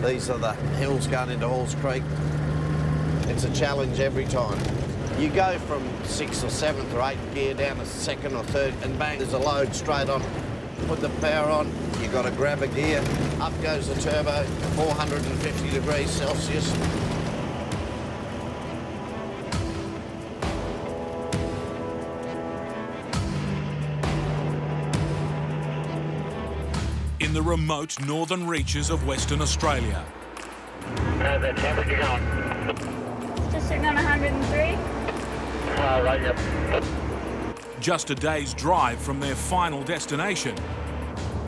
These are the hills going into Halls Creek. It's a challenge every time. You go from 6th or 7th or 8th gear down to 2nd or 3rd, and bang, there's a load straight on. Put the power on, you've got to grab a gear. Up goes the turbo, 450 degrees Celsius. In the remote northern reaches of Western Australia. How's that temperature going? Just sitting on 103. Oh, right, yep. Just a day's drive from their final destination,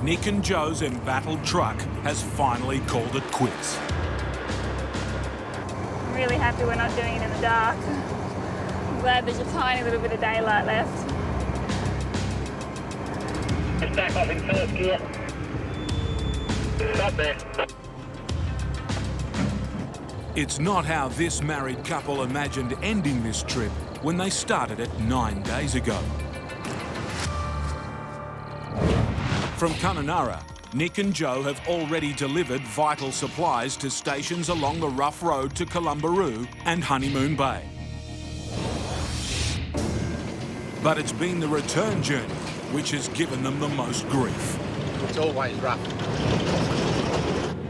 Nick and Joe's embattled truck has finally called it quits. I'm really happy we're not doing it in the dark. I'm glad there's a tiny little bit of daylight left. Just back off in first gear. Stop there. It's not how this married couple imagined ending this trip when they started it 9 days ago. From Kununurra, Nick and Joe have already delivered vital supplies to stations along the rough road to Columbaroo and Honeymoon Bay. But it's been the return journey which has given them the most grief. It's always rough.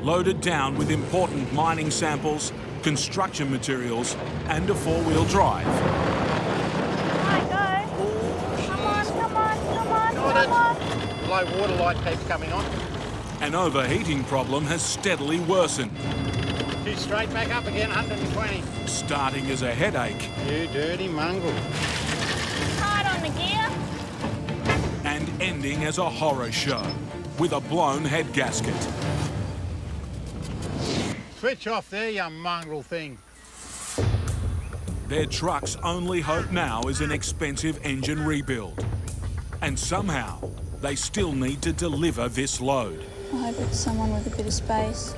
Loaded down with important mining samples, construction materials and a four-wheel drive. Right, go. Come on, come on, come on, come on. Low water light keeps coming on. An overheating problem has steadily worsened. You straight back up again, 120. Starting as a headache. You dirty mongrel. Hard on the gear. And ending as a horror show with a blown head gasket. Switch off there, you mongrel thing. Their truck's only hope now is an expensive engine rebuild. And somehow, they still need to deliver this load. I hope it's someone with a bit of space.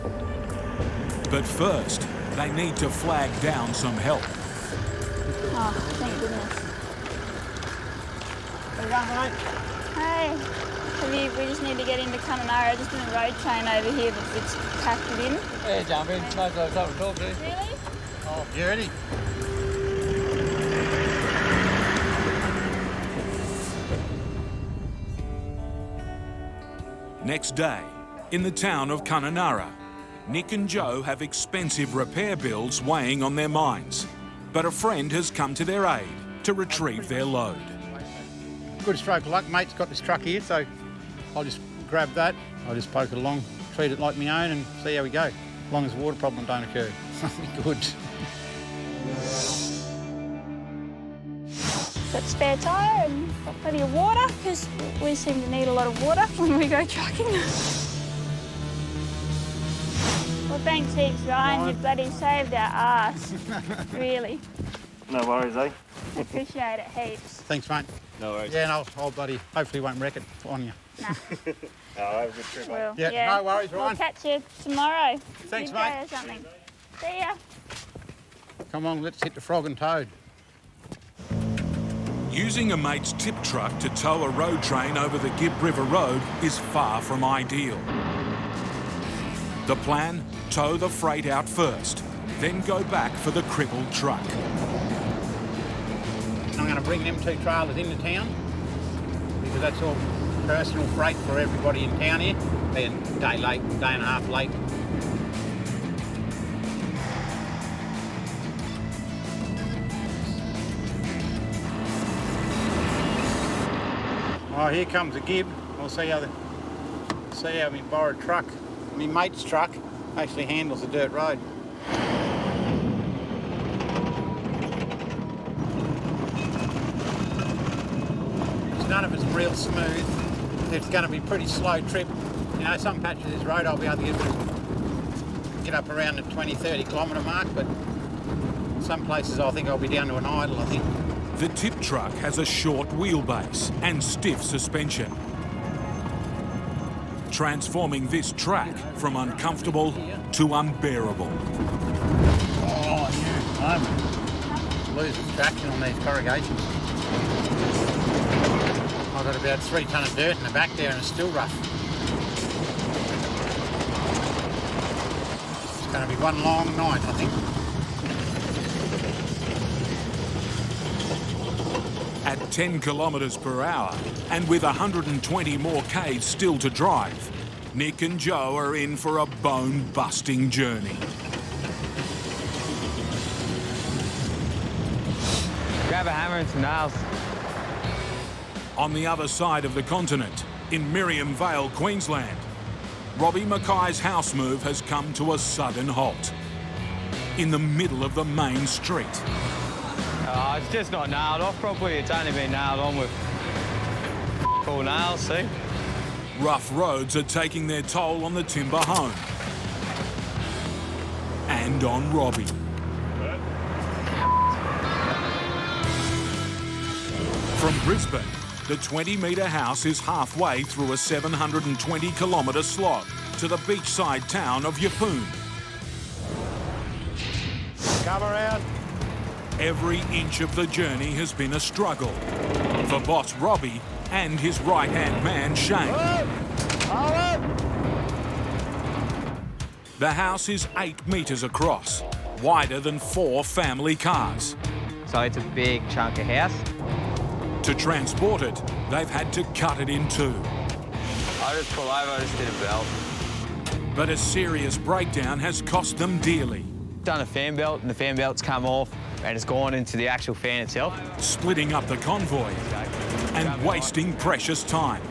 But first, they need to flag down some help. Oh, thank goodness. Hey, we just need to get into Kununurra. Just in a road train over here that's packed it in. Yeah, jump in. No time to talk to you. Really? Oh, you ready? Next day, in the town of Kununurra, Nick and Joe have expensive repair bills weighing on their minds. But a friend has come to their aid to retrieve their load. Good stroke of luck, mate's got this truck here, so I'll just grab that. I'll just poke it along, treat it like my own and see how we go. As long as the water problem don't occur. Good. Got spare tyre and got plenty of water, because we seem to need a lot of water when we go trucking. Well, thanks heaps, Ryan. You bloody saved our arse. Really. No worries, eh? Appreciate it heaps. Thanks, mate. No worries. Yeah, and I'll bloody hopefully won't wreck it on you. Nah. Oh, have a good trip, mate. Well, Yeah, no worries, Ryan. We'll catch you tomorrow. Thanks, Midday mate. or something. See ya. Come on, let's hit the Frog and Toad. Using a mate's tip truck to tow a road train over the Gibb River Road is far from ideal. The plan? Tow the freight out first, then go back for the crippled truck. I'm going to bring them two trailers into town because that's all personal freight for everybody in town here. They're a day late, day and a half late. Oh, here comes a Gibb. We'll see how my borrowed truck, my mate's truck, actually handles the dirt road. None of it's real smooth. It's going to be a pretty slow trip. You know, some patches of this road I'll be able to get up around the 20-30 kilometre mark, but some places I think I'll be down to an idle, I think. The tip truck has a short wheelbase and stiff suspension, transforming this track from uncomfortable to unbearable. Oh, yeah, loses traction on these corrugations. I've got about 3 tonne of dirt in the back there and it's still rough. Going to be one long night, I think. At 10 kilometres per hour and with 120 more k's still to drive, Nick and Joe are in for a bone-busting journey. Grab a hammer and some nails. On the other side of the continent, in Miriam Vale, Queensland, Robbie Mackay's house move has come to a sudden halt. In the middle of the main street. It's just not nailed off properly. It's only been nailed on with cool nails, see? Rough roads are taking their toll on the timber home. And on Robbie. From Brisbane, the 20-metre house is halfway through a 720-kilometre slog to the beachside town of Yeppoon. Come around. Every inch of the journey has been a struggle for boss Robbie and his right-hand man, Shane. The house is 8 metres across, wider than 4 family cars. So it's a big chunk of house. To transport it, they've had to cut it in two. I just pull over, I just did a belt. But a serious breakdown has cost them dearly. Done a fan belt, and the fan belt's come off, and it's gone into the actual fan itself. Splitting up the convoy and wasting precious time.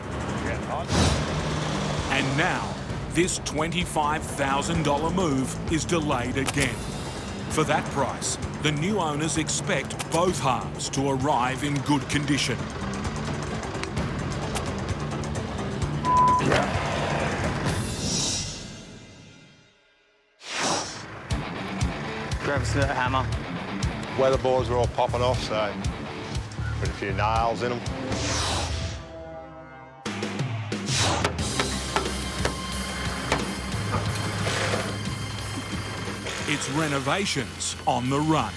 And now, this $25,000 move is delayed again. For that price, the new owners expect both halves to arrive in good condition. Grab us a hammer. Weatherboards are all popping off, so put a few nails in them. It's renovations on the run.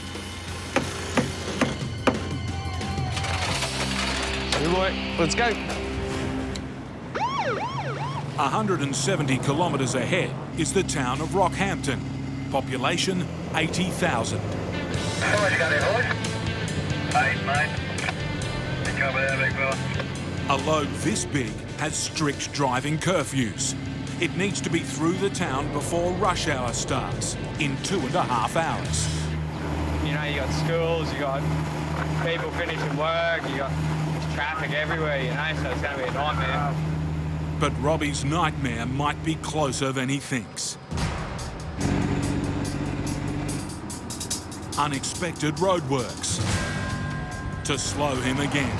Good boy, let's go. 170 kilometres ahead is the town of Rockhampton. Population 80,000. How much you got there, boys? 8, mate. Pick up there, big fella. A load this big has strict driving curfews. It needs to be through the town before rush hour starts, in 2.5 hours. You know, you got schools, you got people finishing work, you got traffic everywhere, you know, so it's going to be a nightmare. But Robbie's nightmare might be closer than he thinks. Unexpected roadworks to slow him again.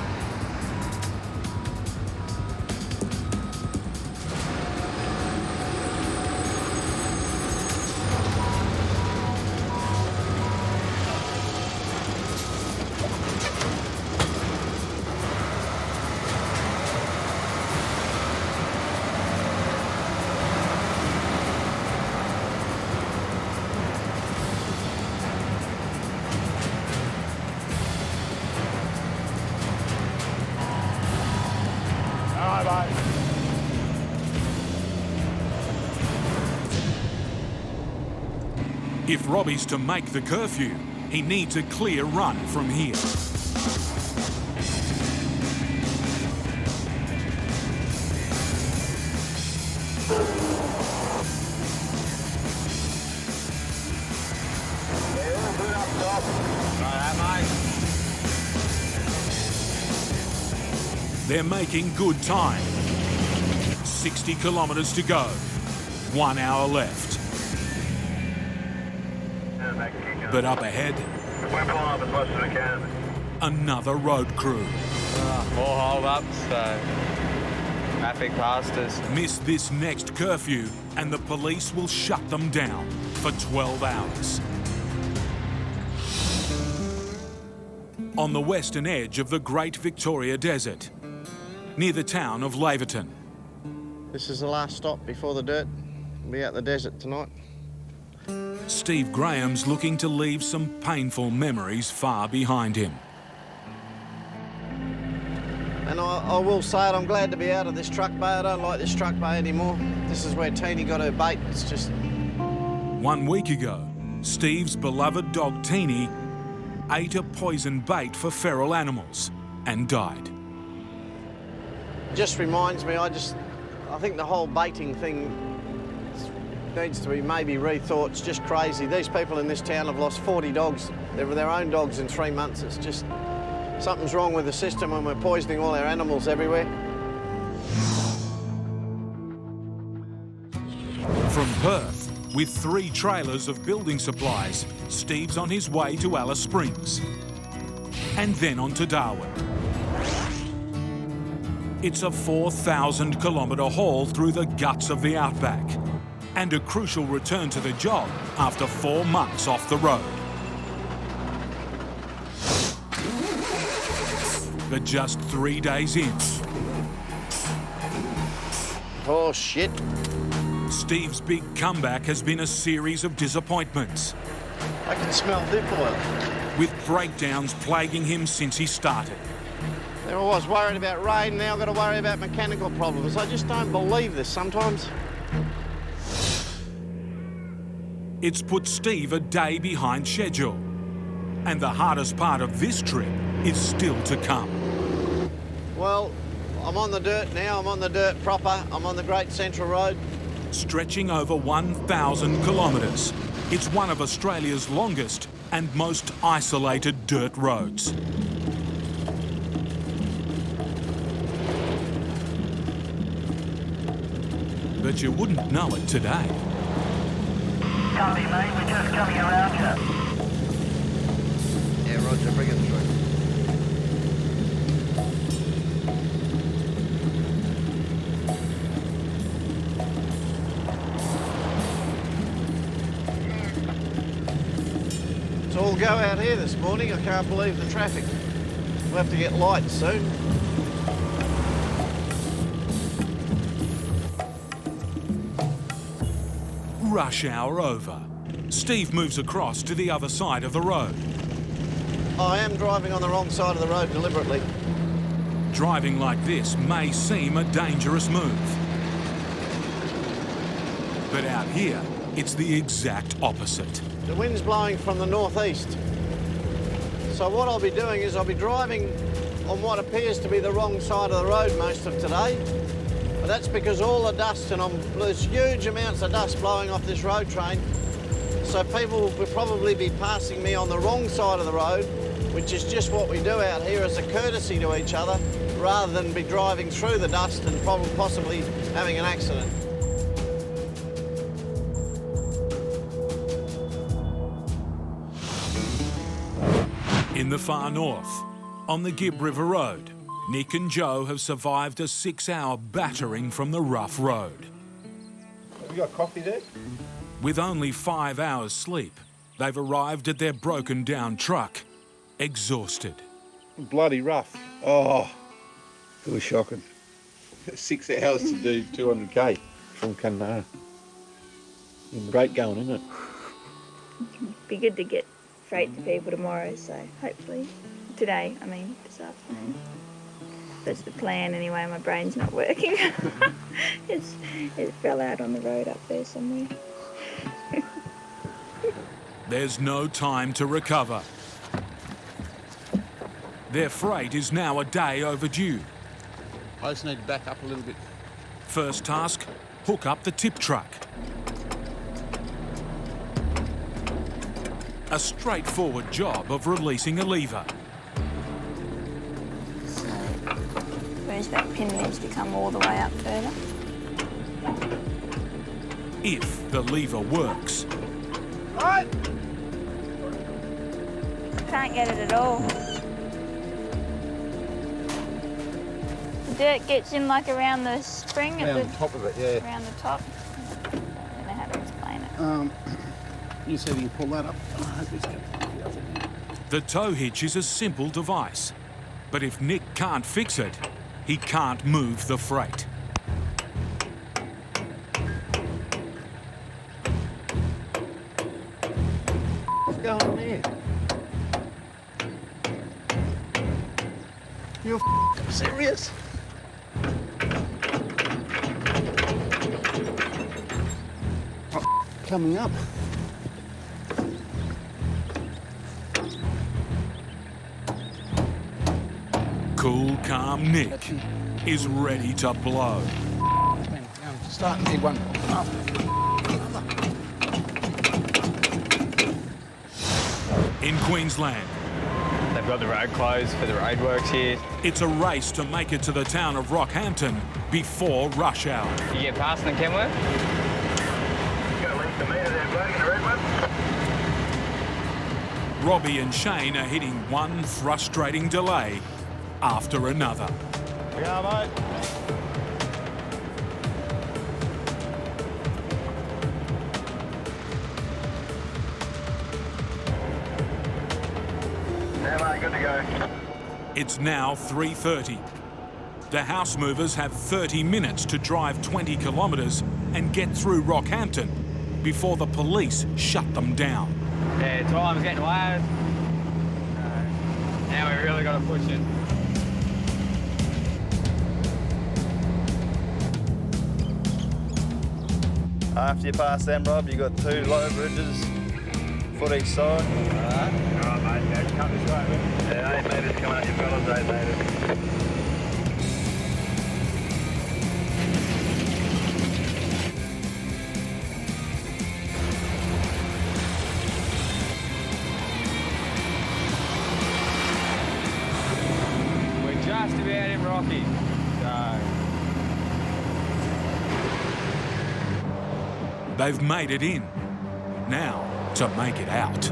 If Robbie's to make the curfew, he needs a clear run from here. They're making good time. 60 kilometres to go. 1 hour left. But up ahead, We're pulling up as much as we can. another road crew. More hold-ups, so traffic past us. Miss this next curfew and the police will shut them down for 12 hours. On the western edge of the Great Victoria Desert, near the town of Laverton. This is the last stop before the dirt. We'll be out the desert tonight. Steve Graham's looking to leave some painful memories far behind him. And I will say it, I'm glad to be out of this truck bay. I don't like this truck bay anymore. This is where Teeny got her bait. It's just 1 week ago, Steve's beloved dog Teeny ate a poison bait for feral animals and died. Just reminds me, I think the whole baiting thing needs to be maybe rethought. It's just crazy. These people in this town have lost 40 dogs. They were their own dogs in 3 months. It's just, something's wrong with the system when we're poisoning all our animals everywhere. From Perth, with 3 trailers of building supplies, Steve's on his way to Alice Springs. And then on to Darwin. It's a 4,000-kilometre haul through the guts of the Outback, and a crucial return to the job after 4 months off the road. But just 3 days in, Oh, shit. Steve's big comeback has been a series of disappointments, I can smell dip oil. with breakdowns plaguing him since he started. There I was worried about rain, now I've got to worry about mechanical problems. I just don't believe this sometimes. It's put Steve a day behind schedule. And the hardest part of this trip is still to come. Well, I'm on the dirt now, I'm on the dirt proper, I'm on the Great Central Road. Stretching over 1,000 kilometres, it's one of Australia's longest and most isolated dirt roads. But you wouldn't know it today. Copy, mate. We're just coming around you. Yeah, Roger, bring it through. It's all go out here this morning. I can't believe the traffic. We'll have to get lights soon. Rush hour over. Steve moves across to the other side of the road. I am driving on the wrong side of the road deliberately. Driving like this may seem a dangerous move. But out here, it's the exact opposite. The wind's blowing from the northeast. So what I'll be doing is I'll be driving on what appears to be the wrong side of the road most of today. But that's because all the dust, and there's huge amounts of dust blowing off this road train. So people will probably be passing me on the wrong side of the road, which is just what we do out here as a courtesy to each other, rather than be driving through the dust and possibly having an accident. In the far north, on the Gibb River Road, Nick and Joe have survived a 6-hour battering from the rough road. Have you got coffee there? With only 5 hours sleep, they've arrived at their broken down truck, exhausted. Bloody rough. Oh, it was shocking. 6 hours to do 200k from Kununurra. Great going, isn't it? Be good to get freight to people tomorrow, so hopefully today, this afternoon. That's the plan anyway, my brain's not working. It fell out on the road up there somewhere. There's no time to recover. Their freight is now a day overdue. I just need to back up a little bit. First task, hook up the tip truck. A straightforward job of releasing a lever. So, whereas that pin needs to come all the way up further. If the lever works. Can't get it at all. The dirt gets in like around the spring at Around the top of it, yeah. around the top. I don't know how to explain it. You see if you can pull that up. I hope it's going to be up there. The tow hitch is a simple device, but if Nick can't fix it, he can't move the freight. What's going on there? You're serious? coming up. Cool, calm Nick is ready to blow. I'm starting to see one after. In Queensland, They've got the road closed for the roadworks here. it's a race to make it to the town of Rockhampton before rush hour. You get past them, Kenworth? Got at least a metre there, bloke, in the red one. Robbie and Shane are hitting one frustrating delay after another. Yeah, mate. Yeah, mate, good to go. It's now 3:30. The house movers have 30 minutes to drive 20 kilometres and get through Rockhampton before the police shut them down. Yeah, time's getting away. Now we really got to push it. After you pass them, Rob, you got 2 low bridges, foot each side. Alright, mate, yeah, come this way, mate. Yeah, 8 metres, come out, you've got us 8 metres. We're just about in Rocky. So, They've made it in. Now to make it out.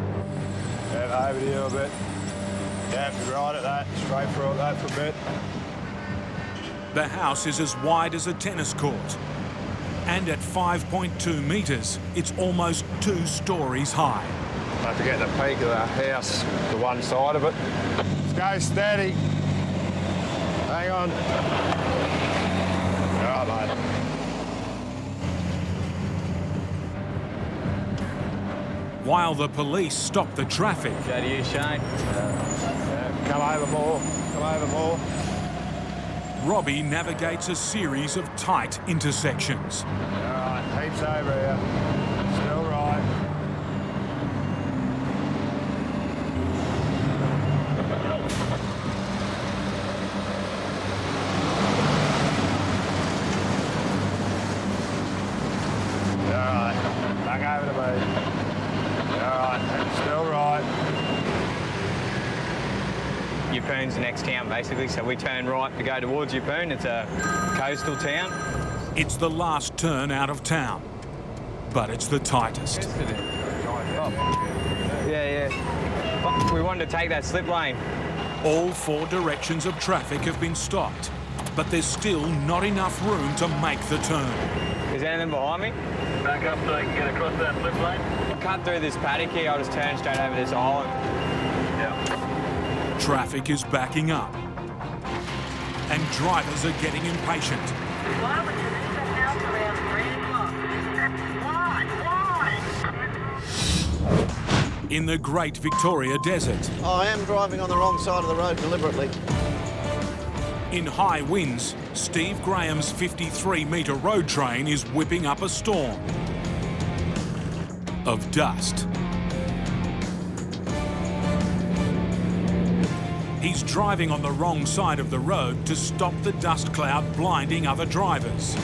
Yeah, over here a bit. Yeah, right at that, straight for that for a bit. The house is as wide as a tennis court. And at 5.2 metres, it's almost 2 stories high. Don't forget the peak of the house, to one side of it. Let's go steady. Hang on. All right, mate. While the police stop the traffic, go to you, Shane. Come over more. Come over more. Robbie navigates a series of tight intersections. All right, heaps over here. Still right. All right, back over to me. All right, still right. Yeppoon's the next town, basically, so we turn right to go towards Yeppoon. It's a coastal town. It's the last turn out of town, but it's the tightest. Yeah. Fuck, we wanted to take that slip lane. All 4 directions of traffic have been stopped, but there's still not enough room to make the turn. Is there anything behind me? Back up so you can get across that flip lane. Cut through this paddock here, I'll just turn straight over this island. Yeah. Traffic is backing up, and drivers are getting impatient. Why would you leave the house around 3 o'clock? Why? In the Great Victoria Desert, I am driving on the wrong side of the road deliberately. in high winds, Steve Graham's 53-metre road train is whipping up a storm of dust. He's driving on the wrong side of the road to stop the dust cloud blinding other drivers.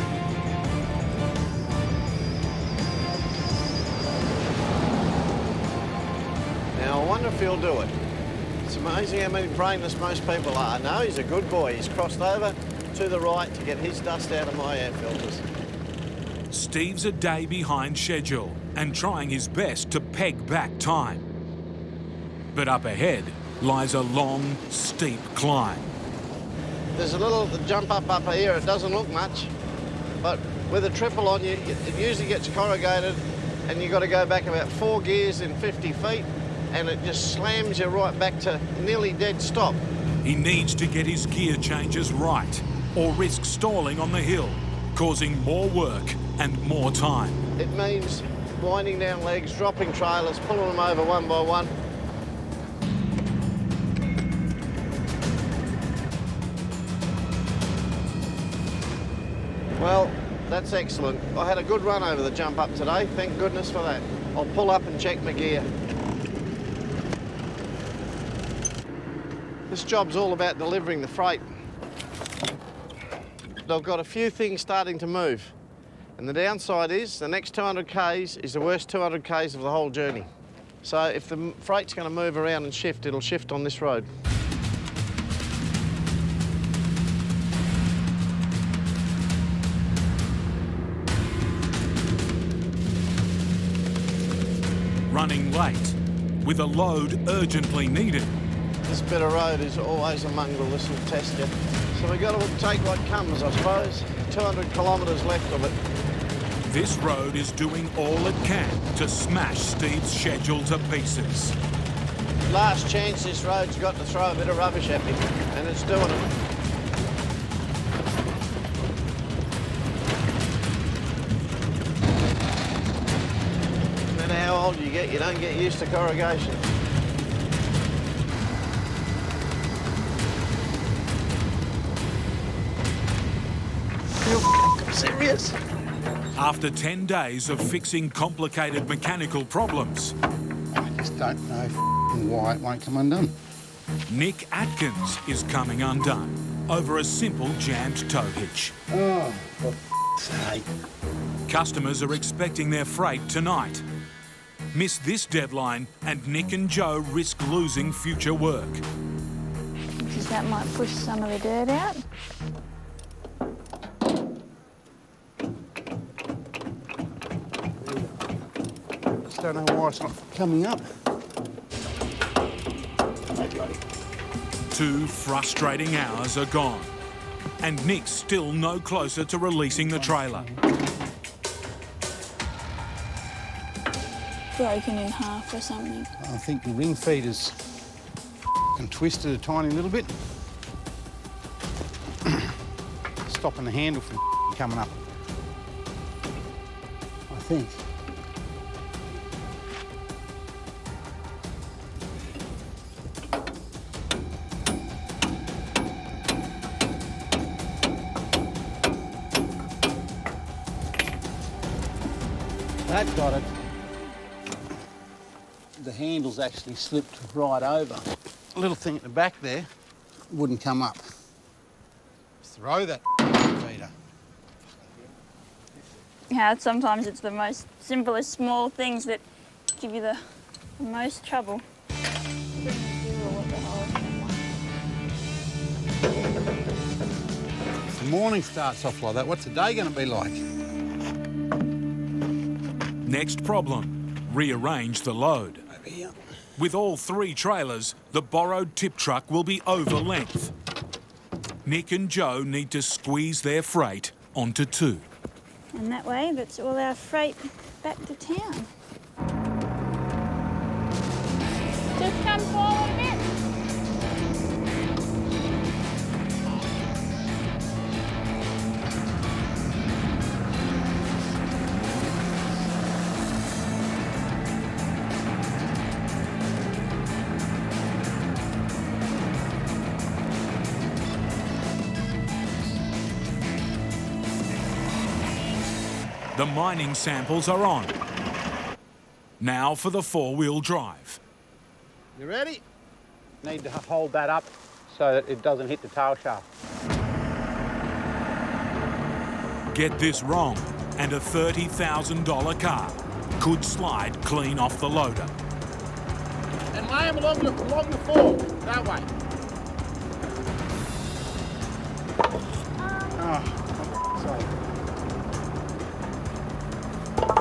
Now, I wonder if he'll do it. It's amazing how many brainless most people are. No, he's a good boy. He's crossed over to the right to get his dust out of my air filters. Steve's a day behind schedule and trying his best to peg back time. But up ahead lies a long, steep climb. There's a little jump up here. It doesn't look much, but with a triple on you, it usually gets corrugated and you've got to go back about 4 gears in 50 feet and it just slams you right back to nearly dead stop. He needs to get his gear changes right or risk stalling on the hill, causing more work and more time. It means winding down legs, dropping trailers, pulling them over one by one. Well, That's excellent. I had a good run over the jump up today. Thank goodness for that. I'll pull up and check my gear. This job's all about delivering the freight. I've got a few things starting to move. And the downside is the next 200 Ks is the worst 200 Ks of the whole journey. So if the freight's going to move around and shift, it'll shift on this road. Running late, with a load urgently needed. This bit of road is always a mongrel. This will test you. So we've got to take what comes, I suppose. 200 kilometres left of it. This road is doing all it can to smash Steve's schedule to pieces. Last chance this road's got to throw a bit of rubbish at me, and it's doing it. No matter how old you don't get used to corrugation. You're serious? After 10 days of fixing complicated mechanical problems, I just don't know why it won't come undone. Nick Atkins is coming undone over a simple jammed tow hitch. Oh, for f***'s sake. Customers are expecting their freight tonight. Miss this deadline and Nick and Joe risk losing future work. Because that might push some of the dirt out. Just don't know why it's not coming up. 2 frustrating hours are gone, and Nick's still no closer to releasing the trailer. Broken in half or something. I think the ring feeder's twisted a tiny little bit. Stopping the handle from coming up. I think. That got it. The handle's actually slipped right over. A little thing at the back there wouldn't come up. Throw that feeder. Yeah, sometimes it's the most simplest small things that give you the most trouble. If the morning starts off like that, what's the day going to be like? Next problem, rearrange the load. Over here. With all 3 trailers, the borrowed tip truck will be over length. Nick and Joe need to squeeze their freight onto 2. And that way, that's all our freight back to town. Just come forward a bit. The mining samples are on. Now for the 4-wheel drive. You ready? Need to hold that up so that it doesn't hit the tail shaft. Get this wrong, and a $30,000 car could slide clean off the loader. And lay them along the fork, that way. Oh, sorry.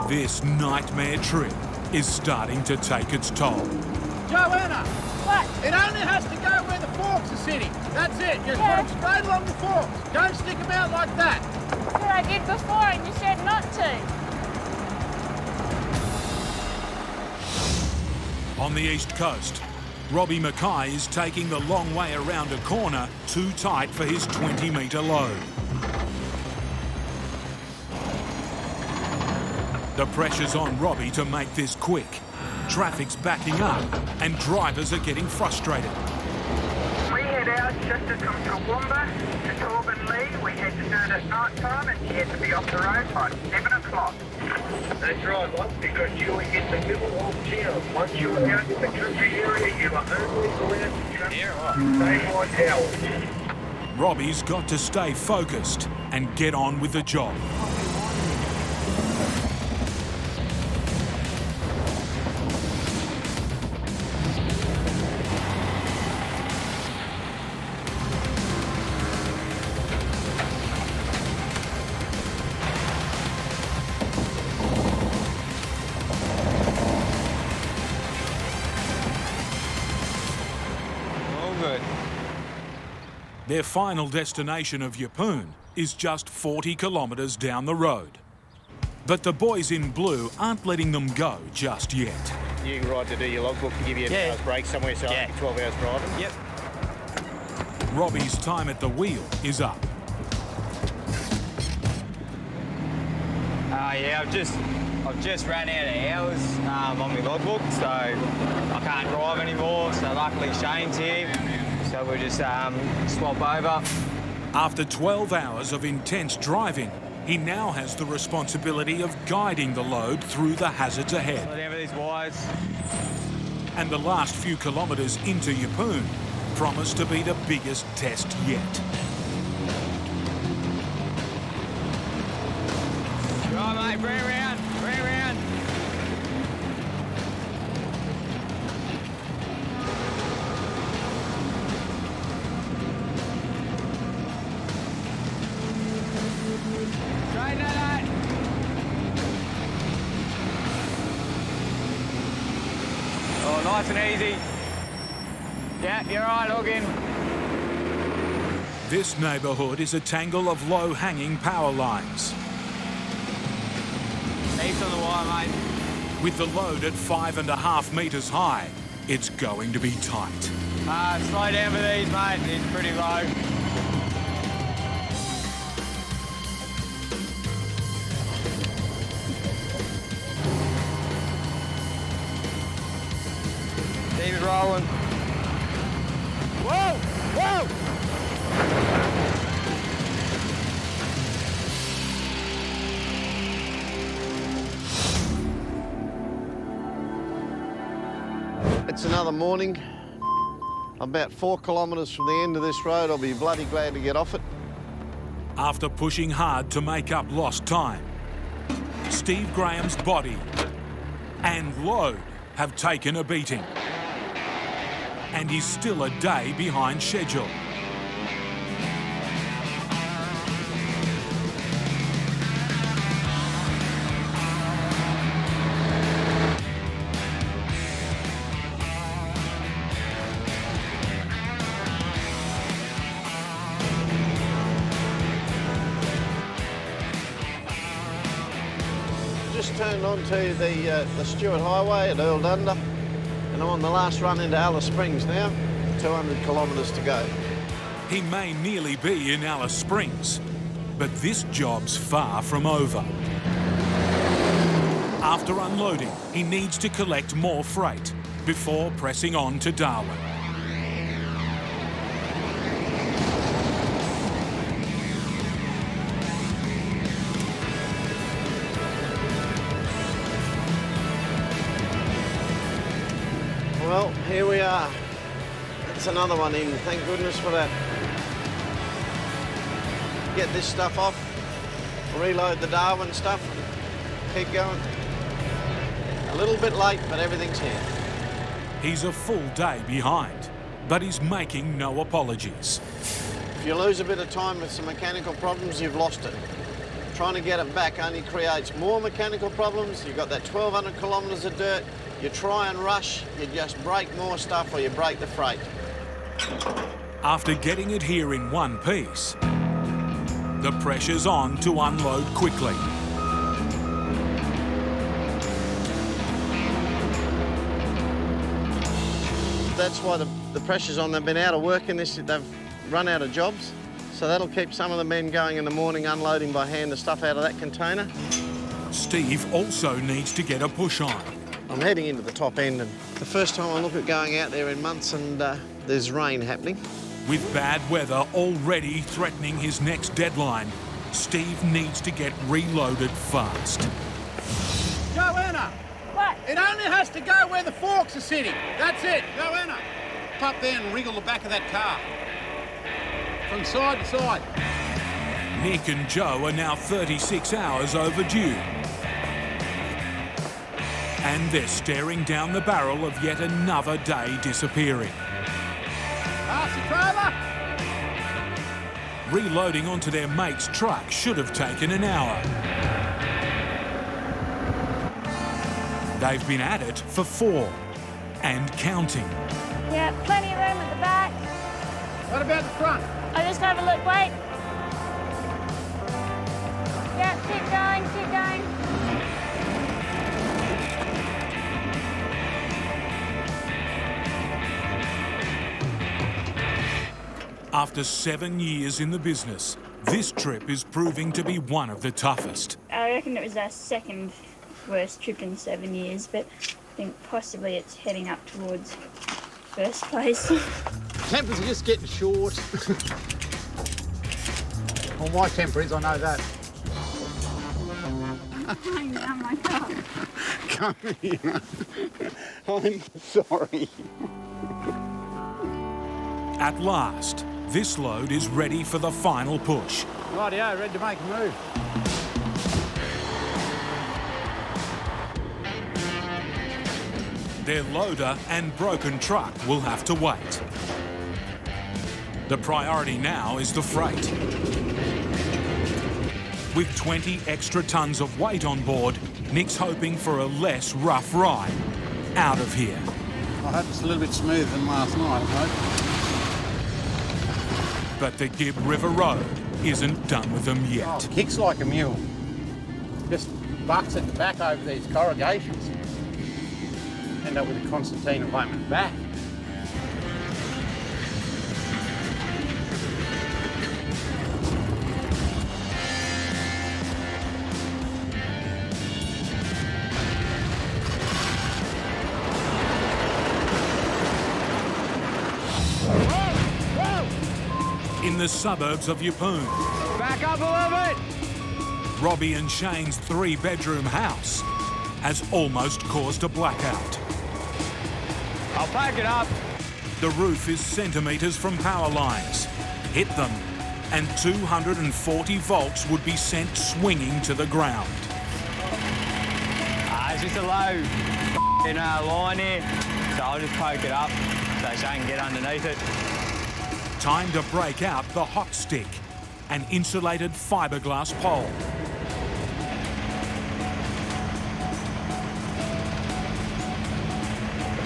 This nightmare trip is starting to take its toll. Joanna! What? It only has to go where the forks are sitting. That's it. Just Yeah. put them straight along the forks. Don't stick them out like that. But I did before and you said not to. On the east coast, Robbie Mackay is taking the long way around a corner too tight for his 20-metre load. The pressure's on Robbie to make this quick. Traffic's backing up and drivers are getting frustrated. We head out That's just as from Toowoomba to Torben Lee. We head to do it at night time and you have to be off the road by 7 o'clock. That's right, love, because you are in the middle of town. Once you are out in the country area, you are only allowed to travel daylight hours. Robbie's got to stay focused and get on with the job. Their final destination of Yeppoon is just 40 kilometres down the road. But the boys in blue aren't letting them go just yet. You right to do your logbook to give you an hour's break somewhere, so I think 12 hours driving? Yep. Robbie's time at the wheel is up. Yeah, I've just ran out of hours on my logbook, so I can't drive anymore. So luckily Shane's here, so we'll just swap over. After 12 hours of intense driving, he now has the responsibility of guiding the load through the hazards ahead. Whatever these wires. And the last few kilometres into Yeppoon promise to be the biggest test yet. Right, mate, bring it round, bring it round. Straighten that out. Oh, nice and easy. Yeah, you're right, Hogan. This neighbourhood is a tangle of low-hanging power lines. Heaps on the wire, mate. With the load at 5.5 metres high, it's going to be tight. Slow down for these, mate. It's pretty low. Keep it rolling. Whoa! Whoa! It's another morning. I'm about 4 kilometres from the end of this road. I'll be bloody glad to get off it. After pushing hard to make up lost time, Steve Graham's body and load have taken a beating. And he's still a day behind schedule. Just turned onto the Stewart Highway at Earl Dunder, and I'm on the last run into Alice Springs now. 200 kilometres to go. He may nearly be in Alice Springs, but this job's far from over. After unloading, he needs to collect more freight before pressing on to Darwin. Well, here we are. That's another one in, thank goodness for that. Get this stuff off, reload the Darwin stuff, and keep going. A little bit late, but everything's here. He's a full day behind, but he's making no apologies. If you lose a bit of time with some mechanical problems, you've lost it. Trying to get it back only creates more mechanical problems. You've got that 1,200 kilometres of dirt. You try and rush, you just break more stuff or you break the freight. After getting it here in one piece, the pressure's on to unload quickly. That's why the pressure's on. They've been out of work in this, they've run out of jobs. So that'll keep some of the men going in the morning unloading by hand the stuff out of that container. Steve also needs to get a push on. I'm heading into the top end, and the first time I look at going out there in months, and there's rain happening. With bad weather already threatening his next deadline, Steve needs to get reloaded fast. Joanna! What? It only has to go where the forks are sitting. That's it, Joanna. Pop there and wriggle the back of that car. From side to side. Nick and Joe are now 36 hours overdue. And they're staring down the barrel of yet another day disappearing. Pass the trailer. Reloading onto their mate's truck should have taken an hour. They've been at it for 4 and counting. Yeah, plenty of room at the back. What about the front? I'll just have a look, wait. Yeah, keep going, keep going. After 7 years in the business, this trip is proving to be one of the toughest. I reckon it was our second worst trip in 7 years, but I think possibly it's heading up towards first place. Tempers are just getting short. Well, my temper is, I know that. Hang down my car. Come here. I'm sorry. At last, this load is ready for the final push. Rightio, ready to make a move. Their loader and broken truck will have to wait. The priority now is the freight. With 20 extra tons of weight on board, Nick's hoping for a less rough ride out of here. I hope it's a little bit smoother than last night, I hope. But the Gibb River Road isn't done with them yet. Oh, kicks like a mule. Just bucks at the back over these corrugations. End up with a concertina home and back. In the suburbs of Yeppoon, Back up a little bit. Robbie and Shane's 3-bedroom house has almost caused a blackout. I'll pack it up. The roof is centimetres from power lines. Hit them, and 240 volts would be sent swinging to the ground. It's just a low line here, so I'll just poke it up so Shane can get underneath it. Time to break out the hot stick, an insulated fiberglass pole.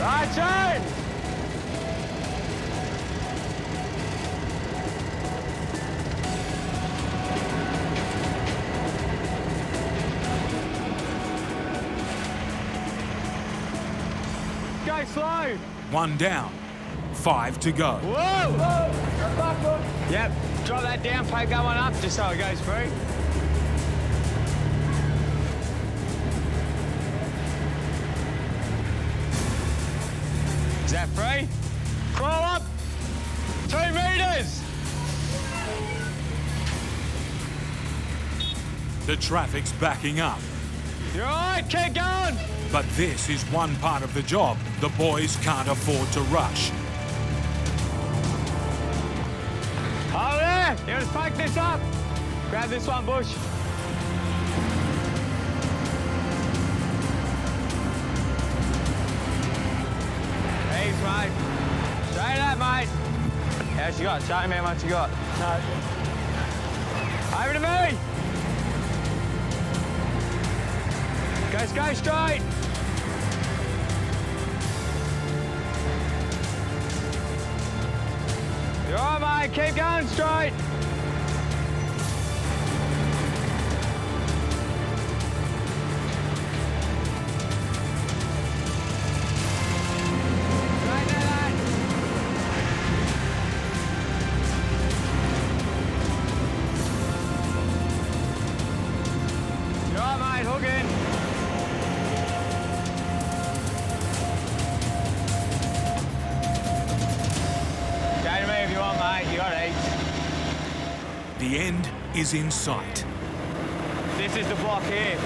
Right, Shane! Go slow! 1 down, 5 to go. Whoa! Yep, drop that down, poke that one up, just so it goes through. Is that free? Crawl up! 2 metres! The traffic's backing up. You're all right, keep going! But this is one part of the job the boys can't afford to rush. Over there! You just poke this up. Grab this one, Bush. Thanks, mate. Straight up, mate. How much you got? Show me how much you got. No. Over to me. Go straight. You're all right, mate. Keep going straight. The end is in sight. This is the block here.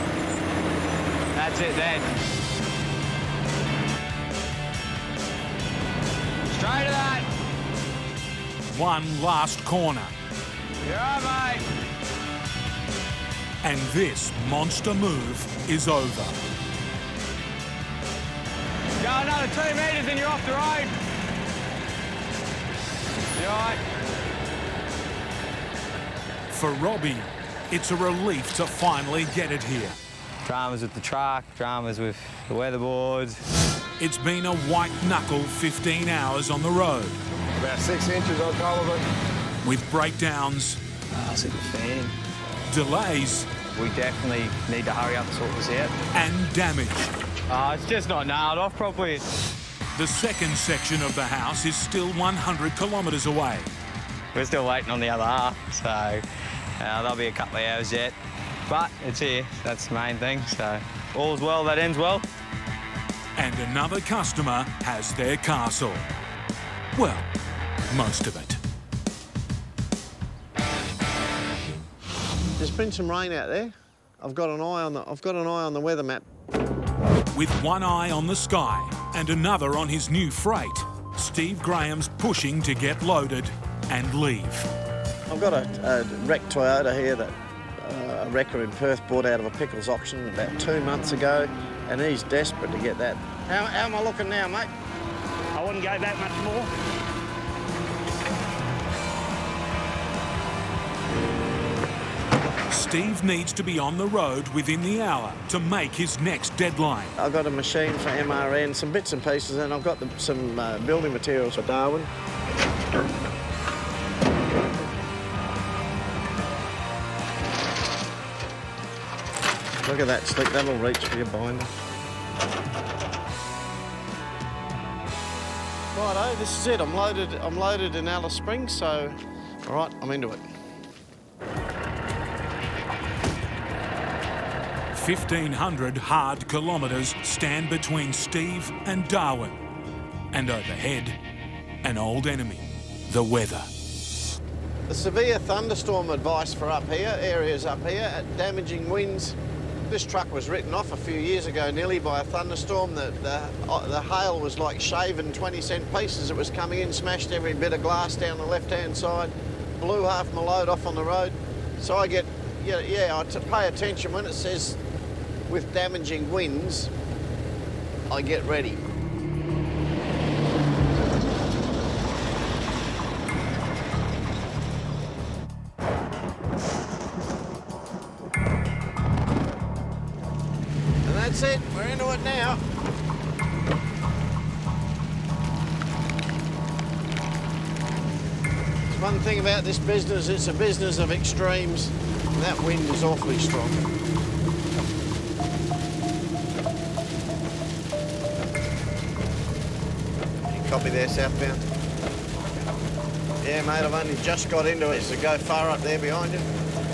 That's it then. Straight to that. One last corner. You're right, mate. And this monster move is over. Go another 2 metres and you're off the road. You're right. For Robbie, it's a relief to finally get it here. Dramas with the truck, dramas with the weatherboards. It's been a white-knuckle 15 hours on the road. About 6 inches on top of it. With breakdowns, I see the fan. delays, We definitely need to hurry up and sort this out. and damage. It's just not nailed off properly. The second section of the house is still 100 kilometres away. We're still waiting on the other half, so there'll be a couple of hours yet. But it's here, that's the main thing, so all's well that ends well. And another customer has their castle. Well, most of it. There's been some rain out there. I've got an eye on the weather map. With one eye on the sky and another on his new freight, Steve Graham's pushing to get loaded and leave. I've got a wrecked Toyota here that a wrecker in Perth bought out of a pickles auction about 2 months ago, and he's desperate to get that. How am I looking now, mate? I wouldn't go that much more. Steve needs to be on the road within the hour to make his next deadline. I've got a machine for MRN, some bits and pieces, and I've got some building materials for Darwin. Look at that slick, that'll reach for your binder. Righto, this is it. I'm loaded in Alice Springs, so all right, I'm into it. 1,500 hard kilometres stand between Steve and Darwin. And overhead, an old enemy, the weather. The severe thunderstorm advice for up here, areas up here, damaging winds. This truck was written off a few years ago nearly by a thunderstorm. The hail was like shaven 20-cent pieces. It was coming in, smashed every bit of glass down the left-hand side, blew half my load off on the road. So I get, I pay attention when it says with damaging winds, I get ready. And that's it, we're into it now. One thing about this business, it's a business of extremes, and that wind is awfully strong. Copy there, southbound. Yeah, mate, I've only just got into it, so go far up there behind you.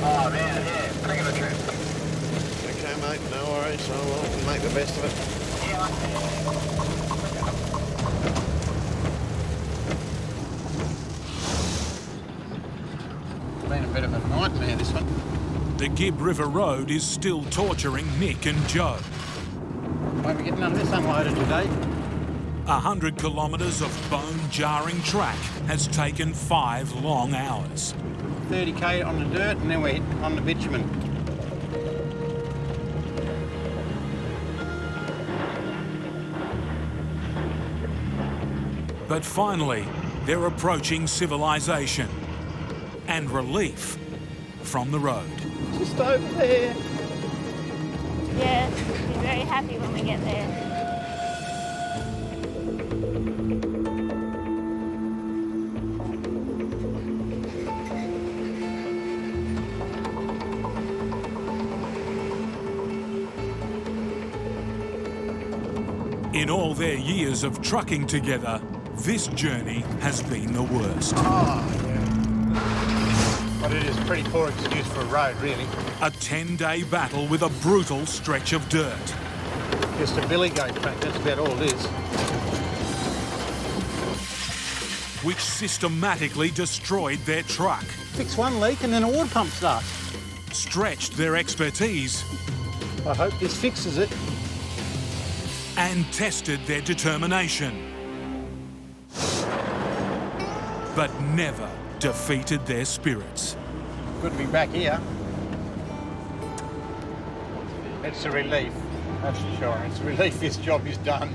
Oh, man, yeah, bring it a trip. Okay, mate, no worries, we'll make the best of it. Been a bit of a nightmare, this one. The Gibb River Road is still torturing Nick and Joe. Won't be getting none of this unloaded today. 100 kilometres of bone-jarring track has taken 5 long hours. 30k on the dirt and then we're on the bitumen. But finally, they're approaching civilization and relief from the road. Just over there. Yeah, be very happy when we get there. In all their years of trucking together, this journey has been the worst. Oh, yeah. But it is a pretty poor excuse for a road, really. A 10-day battle with a brutal stretch of dirt. Just a billy goat track, that's about all it is. Which systematically destroyed their truck. fix one leak and then a water pump starts. Stretched their expertise I hope this fixes it. and tested their determination, but never defeated their spirits. Good to be back here. It's a relief, that's for sure. It's a relief this job is done.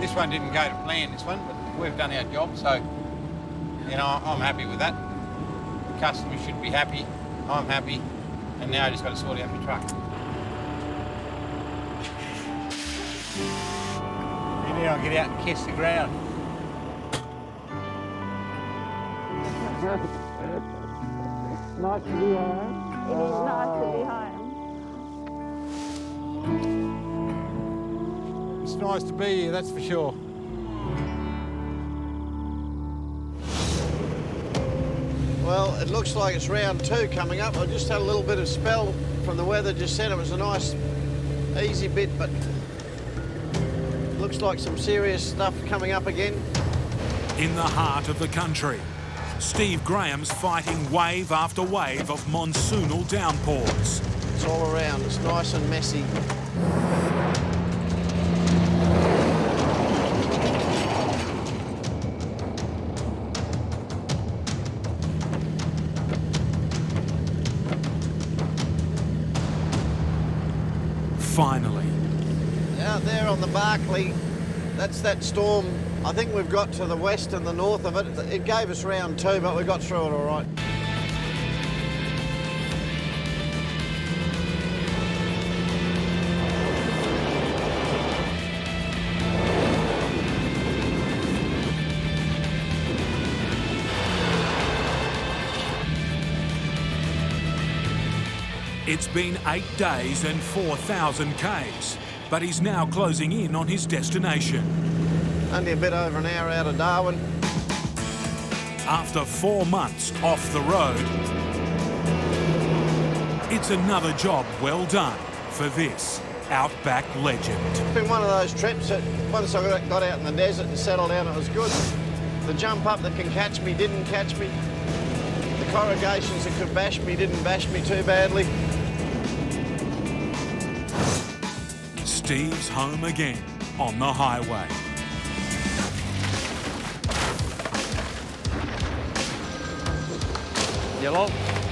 This one didn't go to plan, this one, but we've done our job, so, you know, I'm happy with that. The customers should be happy, I'm happy, and now I just got to sort out my truck. And now I'll get out and kiss the ground. Nice to be home. It is nice to be home. It's nice to be here, that's for sure. Well, it looks like it's round 2 coming up. I just had a little bit of spell from the weather just then. It was a nice, easy bit, but looks like some serious stuff coming up again. In the heart of the country, Steve Graham's fighting wave after wave of monsoonal downpours. It's all around. It's nice and messy. Finally, Out there on the Barclay, that's that storm. I think we've got to the west and the north of it. It gave us round 2, but we got through it all right. it's been 8 days and 4,000 Ks, but he's now closing in on his destination. Only a bit over an hour out of Darwin. After 4 months off the road, it's another job well done for this Outback legend. It's been one of those trips that once I got out in the desert and settled down, it was good. The jump up that can catch me didn't catch me. The corrugations that could bash me didn't bash me too badly. Steve's home again on the highway. Yellow?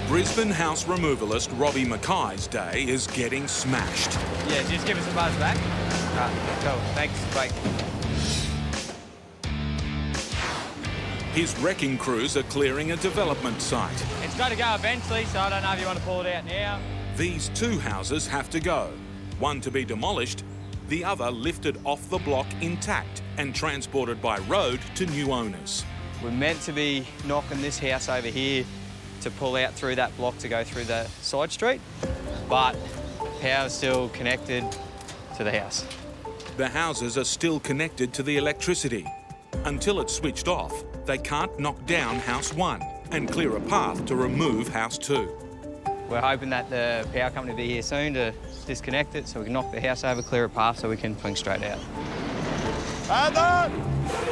Brisbane house removalist Robbie Mackay's day is getting smashed. Yeah, just give us a buzz back. Cool, thanks, bye. His wrecking crews are clearing a development site. It's got to go eventually, so I don't know if you want to pull it out now. These 2 houses have to go. One to be demolished, the other lifted off the block intact and transported by road to new owners. We're meant to be knocking this house over here to pull out through that block to go through the side street, but power's still connected to the house. The houses are still connected to the electricity. Until it's switched off, they can't knock down house 1 and clear a path to remove house 2. We're hoping that the power company will be here soon to disconnect it so we can knock the house over, clear a path so we can swing straight out.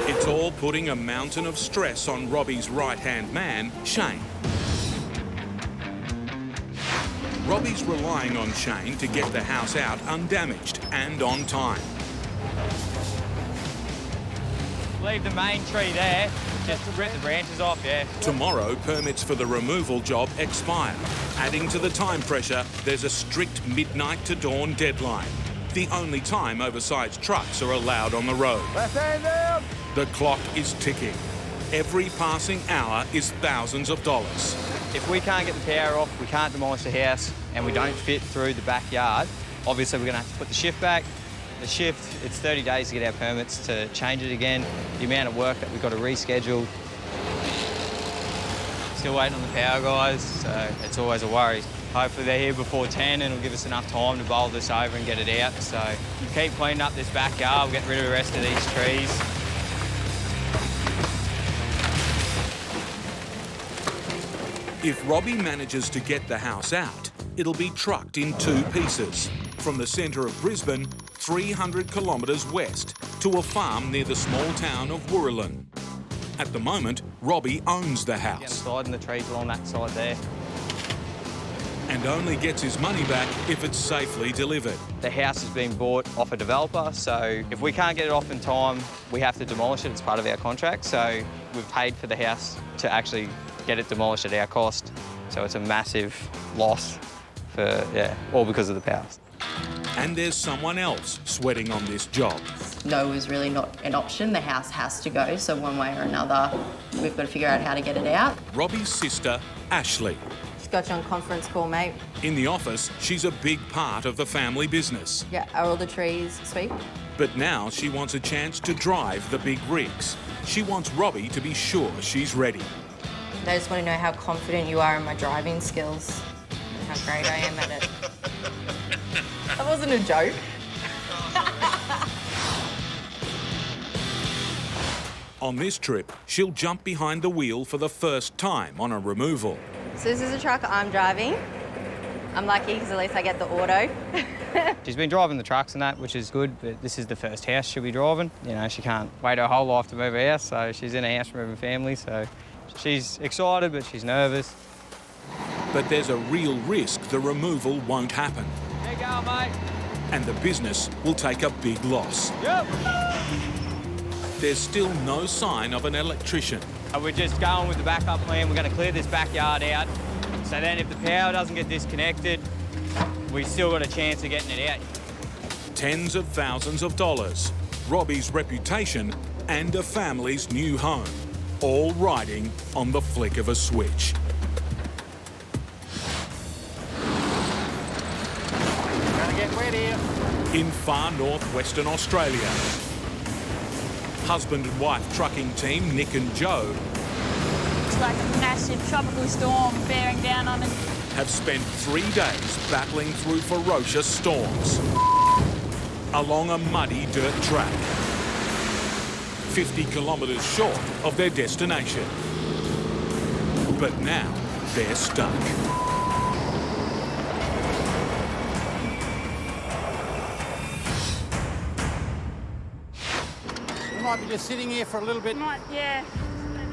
It's all putting a mountain of stress on Robbie's right-hand man, Shane. Robbie's relying on Shane to get the house out undamaged and on time. Leave the main tree there, just rip the branches off, yeah. Tomorrow, permits for the removal job expire. Adding to the time pressure, there's a strict midnight to dawn deadline. The only time oversized trucks are allowed on the road. Left hand down. The clock is ticking. Every passing hour is thousands of dollars. If we can't get the power off, we can't demolish the house, and we don't fit through the backyard, obviously we're going to have to put the shift back. The shift, it's 30 days to get our permits to change it again. The amount of work that we've got to reschedule. Still waiting on the power guys, so it's always a worry. Hopefully they're here before 10 and it'll give us enough time to bowl this over and get it out. So keep cleaning up this backyard, we'll get rid of the rest of these trees. If Robbie manages to get the house out, it'll be trucked in 2 pieces, from the centre of Brisbane, 300 kilometres west, to a farm near the small town of Woorolin. At the moment, Robbie owns the house Inside and the trees along that side there. and only gets his money back if it's safely delivered. The house has been bought off a developer, so if we can't get it off in time, we have to demolish it. It's part of our contract. So we've paid for the house to actually get it demolished at our cost. So it's a massive loss for, all because of the powers. And there's someone else sweating on this job. No is really not an option. The house has to go, so one way or another, we've got to figure out how to get it out. Robbie's sister, Ashley. Just got you on conference call, mate. In the office, she's a big part of the family business. Yeah, are all the trees sweet? But now she wants a chance to drive the big rigs. She wants Robbie to be sure she's ready. I just want to know how confident you are in my driving skills, how great I am at it. That wasn't a joke. On this trip, she'll jump behind the wheel for the first time on a removal. So this is a truck I'm driving. I'm lucky because at least I get the auto. She's been driving the trucks and that, which is good, but this is the first house she'll be driving. You know, she can't wait her whole life to move a house, so she's in a house moving family, so she's excited, but she's nervous. But there's a real risk the removal won't happen. There you go, mate. And the business will take a big loss. Yep. There's still no sign of an electrician. We're just going with the backup plan. We're going to clear this backyard out. So then if the power doesn't get disconnected, we've still got a chance of getting it out. Tens of thousands of dollars, Robbie's reputation, and a family's new home, all riding on the flick of a switch. Gonna get wet here. In far northwestern Australia, husband and wife trucking team Nick and Joe It's like a massive tropical storm bearing down on it. have spent 3 days battling through ferocious storms along a muddy dirt track, 50 kilometres short of their destination. But now they're stuck. We might be just sitting here for a little bit. Yeah.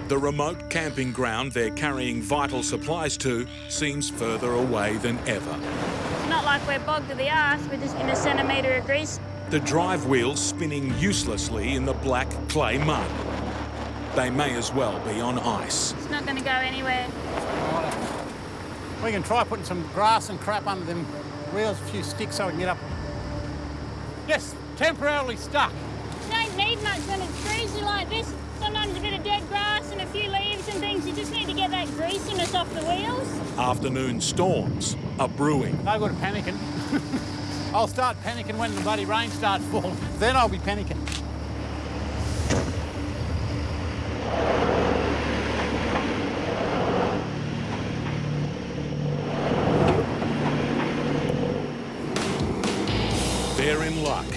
The remote camping ground they're carrying vital supplies to seems further away than ever. It's not like we're bogged to the arse, we're just in a centimetre of grease. The drive wheels spinning uselessly in the black clay mud. They may as well be on ice. It's not going to go anywhere. We can try putting some grass and crap under them wheels, a few sticks so we can get up. Just temporarily stuck. You don't need much when it's greasy like this. Sometimes a bit of dead grass and a few leaves and things. You just need to get that greasiness off the wheels. Afternoon storms are brewing. No good at panicking. I'll start panicking when the bloody rain starts falling. Then I'll be panicking. They're in luck.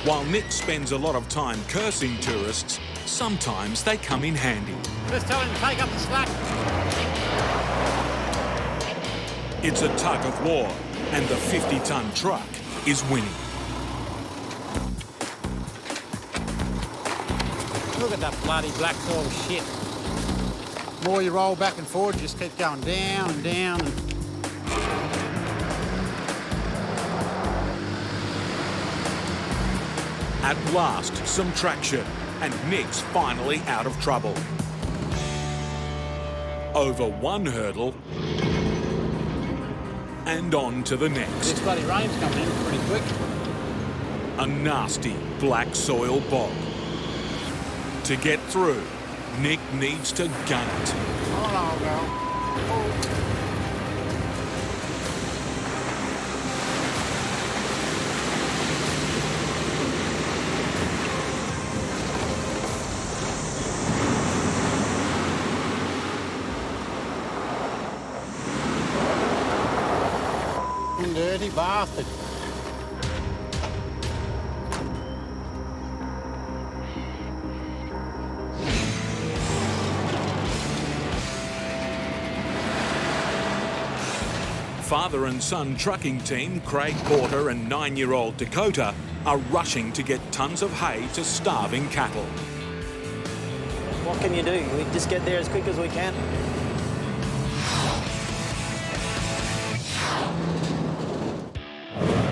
While Nick spends a lot of time cursing tourists, sometimes they come in handy. Just tell him to take up the slack. It's a tug of war, and the 50-ton truck is winning. Look at that bloody black soil shit. The more you roll back and forward, just keep going down and down. At last, some traction, and Nick's finally out of trouble. Over one hurdle, and on to the next. This bloody rain's coming in pretty quick. A nasty black soil bog. To get through, Nick needs to gun it. Hold on, girl. Dirty bastard. Father and son trucking team Craig Porter and 9-year-old Dakota are rushing to get tons of hay to starving cattle. What can you do? We just get there as quick as we can.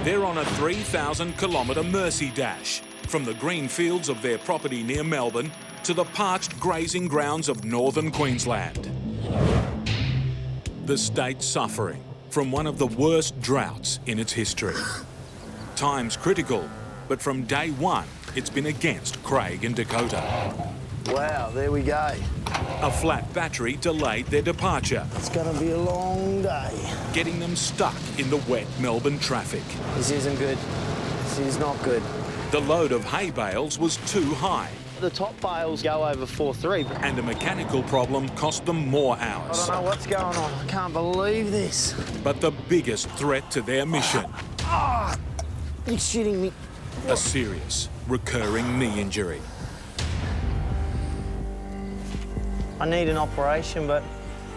They're on a 3,000-kilometre mercy dash from the green fields of their property near Melbourne to the parched grazing grounds of northern Queensland. The state's suffering from one of the worst droughts in its history. Time's critical, but from day one, it's been against Craig and Dakota. Wow, there we go. A flat battery delayed their departure. It's going to be a long day. Getting them stuck in the wet Melbourne traffic. This isn't good. This is not good. The load of hay bales was too high. The top bales go over 4.3. And a mechanical problem cost them more hours. I don't know what's going on. I can't believe this. But the biggest threat to their mission. You're shitting me. A serious, recurring knee injury. I need an operation, but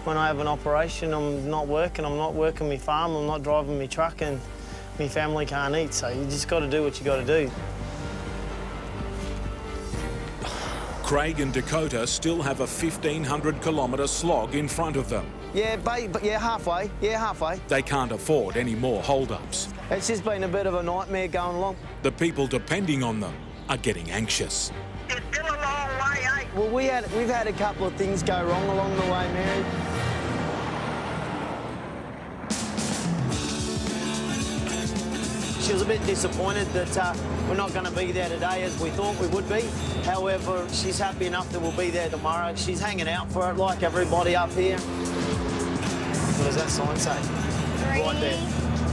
when I have an operation, I'm not working my farm, I'm not driving my truck, and my family can't eat, so you just got to do what you got to do. Craig and Dakota still have a 1,500-kilometre slog in front of them. Yeah, but yeah, halfway. Yeah, halfway. They can't afford any more hold-ups. It's just been a bit of a nightmare going along. The people depending on them are getting anxious. It's still a long way, eh? Well, we've had a couple of things go wrong along the way, Mary. She was a bit disappointed that we're not going to be there today as we thought we would be. However, she's happy enough that we'll be there tomorrow. She's hanging out for it like everybody up here. What does that sign say? 3, Right there.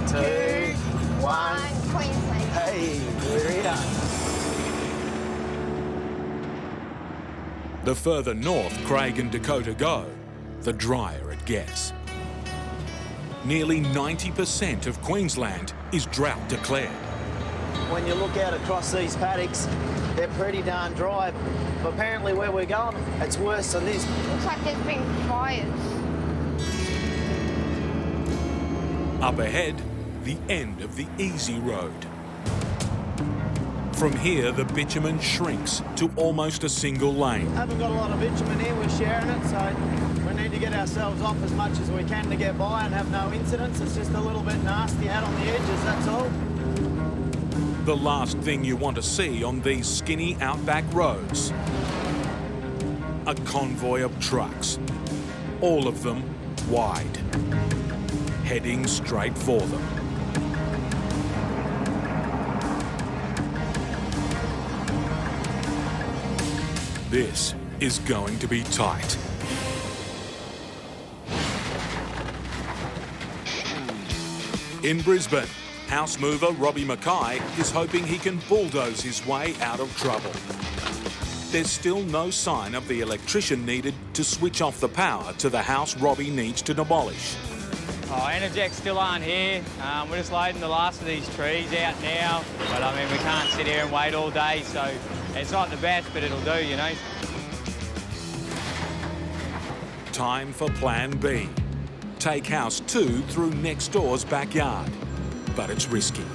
2, 1, Queensland. Hey, we're here. The further north Craig and Dakota go, the drier it gets. Nearly 90% of Queensland is drought declared. When you look out across these paddocks, they're pretty darn dry. But apparently where we're going, it's worse than this. Looks like there's been fires. Up ahead, the end of the easy road. From here, the bitumen shrinks to almost a single lane. Haven't got a lot of bitumen here, we're sharing it, so we need to get ourselves off as much as we can to get by and have no incidents. It's just a little bit nasty out on the edges, that's all. The last thing you want to see on these skinny outback roads. A convoy of trucks, all of them wide, heading straight for them. This is going to be tight. In Brisbane, house mover Robbie Mackay is hoping he can bulldoze his way out of trouble. There's still no sign of the electrician needed to switch off the power to the house Robbie needs to demolish. Oh, Energex still aren't here. We're just loading the last of these trees out now. But I mean, we can't sit here and wait all day, so it's not the best, but it'll do, you know. Time for Plan B. Take House 2 through next door's backyard. But it's risky.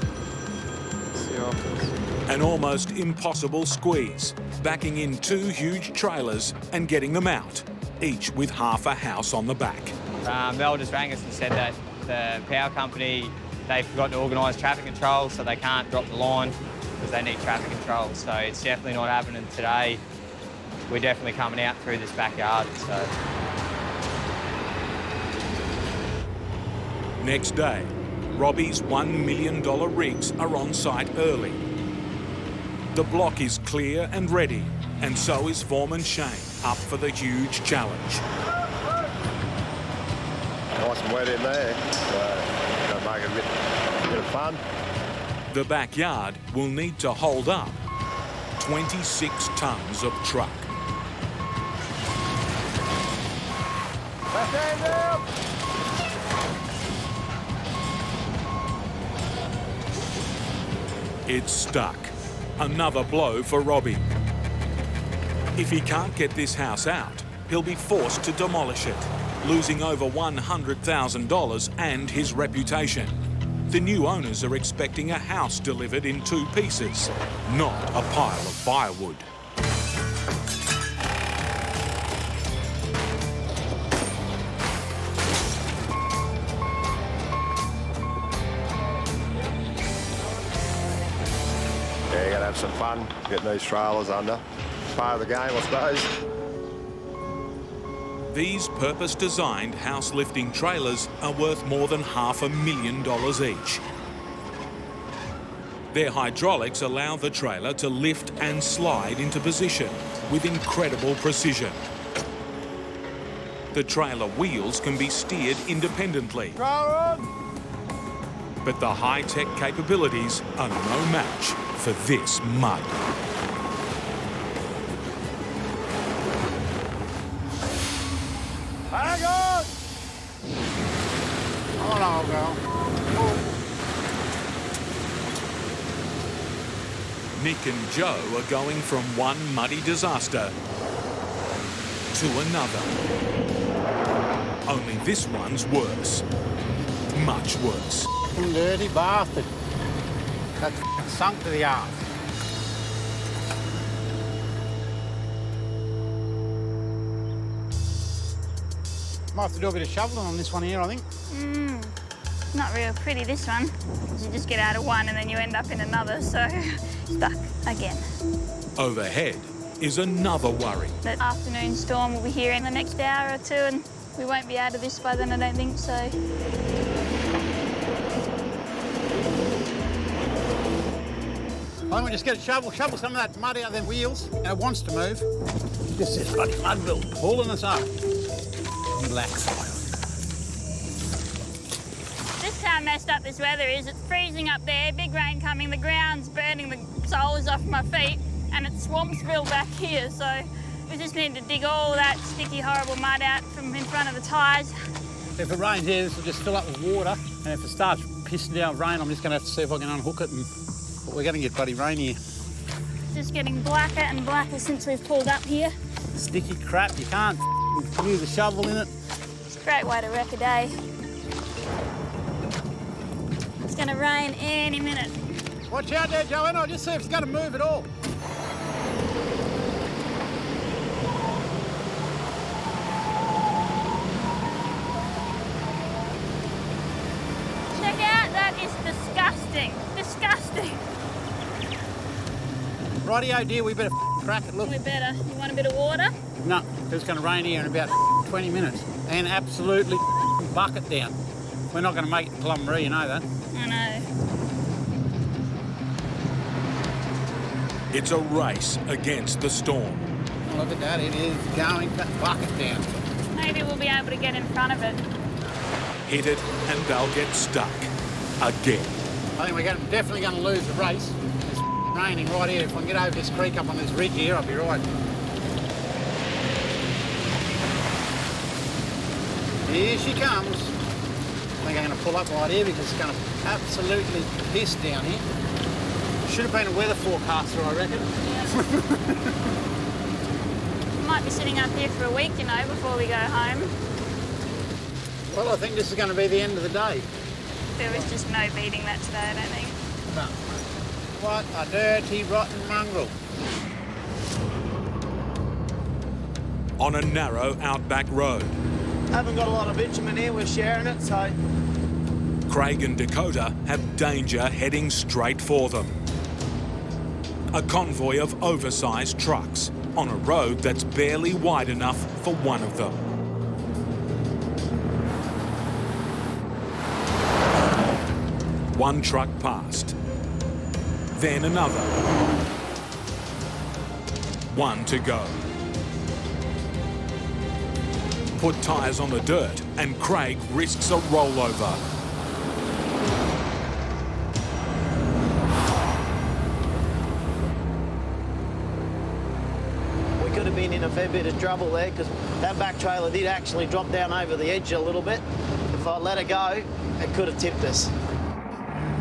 An almost impossible squeeze, backing in 2 huge trailers and getting them out, each with half a house on the back. Mel just rang us and said that the power company, they forgot to organise traffic control, so they can't drop the line because they need traffic control. So it's definitely not happening today. We're definitely coming out through this backyard. So. Next day, Robbie's $1 million rigs are on site early. The block is clear and ready, and so is Foreman Shane, up for the huge challenge. Nice and wet in there, so make it a bit of fun. The backyard will need to hold up 26 tonnes of truck. Left hand out! It's stuck. Another blow for Robbie. If he can't get this house out, he'll be forced to demolish it, losing over $100,000 and his reputation. The new owners are expecting a house delivered in 2 pieces, not a pile of firewood. have some fun getting these trailers under. Part of the game, I suppose. These purpose-designed house-lifting trailers are worth more than $500,000 each. Their hydraulics allow the trailer to lift and slide into position with incredible precision. The trailer wheels can be steered independently. But the high-tech capabilities are no match for this mud. Hang on! Oh, no, girl. Nick and Joe are going from one muddy disaster to another. Only this one's worse. Much worse. Dirty bastard. That's sunk to the arse. Might have to do a bit of shoveling on this one here, I think. Not real pretty, this one. You just get out of one and then you end up in another, so stuck again. Overhead is another worry. The afternoon storm will be here in the next hour or two and we won't be out of this by then, I don't think so. Why don't we just get a shovel some of that mud out of them wheels, and it wants to move. Just this bloody mud bill pulling us up. Relax. This is how messed up this weather is. It's freezing up there, big rain coming, the ground's burning the soles off my feet, and it's Swampsville back here, so we just need to dig all that sticky, horrible mud out from in front of the tyres. If it rains here, this will just fill up with water, and if it starts pissing down rain, I'm just going to have to see if I can unhook it, and we're going to get bloody rain here. Just getting blacker and blacker since we've pulled up here. Sticky crap, you can't use a shovel in it. It's a great way to wreck a day. It's going to rain any minute. Watch out there, Joanne. I'll just see if it's going to move at all. Check out, that is disgusting. Disgusting. Rightio, dear, we better crack it, look. We better. You want a bit of water? No, it's going to rain here in about 20 minutes. And absolutely bucket down. We're not going to make it to Plumree, you know that. I know. It's a race against the storm. Look at that, it is going to bucket down. Maybe we'll be able to get in front of it. Hit it and they'll get stuck again. I think we're definitely going to lose the race. It's raining right here. If I can get over this creek up on this ridge here, I'll be right. Here she comes. I think I'm going to pull up right here because it's going to absolutely piss down here. Should have been a weather forecaster, I reckon. We might be sitting up here for a week, you know, before we go home. Well, I think this is going to be the end of the day. There was just no beating that today, I don't think. No. What a dirty, rotten mongrel. On a narrow outback road. Haven't got a lot of bitumen here, we're sharing it, so... Craig and Dakota have danger heading straight for them. A convoy of oversized trucks on a road that's barely wide enough for one of them. One truck passed, then another. One to go. Put tyres on the dirt and Craig risks a rollover. We could have been in a fair bit of trouble there because that back trailer did actually drop down over the edge a little bit. If I let it go, it could have tipped us.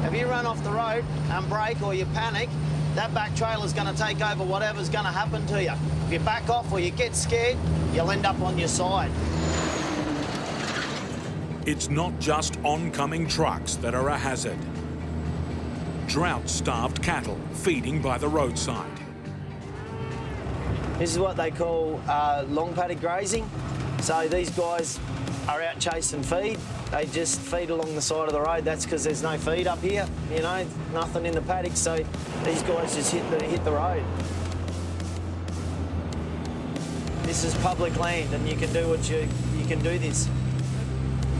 If you run off the road and brake or you panic, that back trailer's going to take over whatever's going to happen to you. If you back off or you get scared, you'll end up on your side. It's not just oncoming trucks that are a hazard. Drought-starved cattle feeding by the roadside. This is what they call long paddock grazing. So these guys are out chasing feed. They just feed along the side of the road. That's because there's no feed up here, you know, nothing in the paddock. So these guys just hit the road. This is public land, and you can do what you can do this.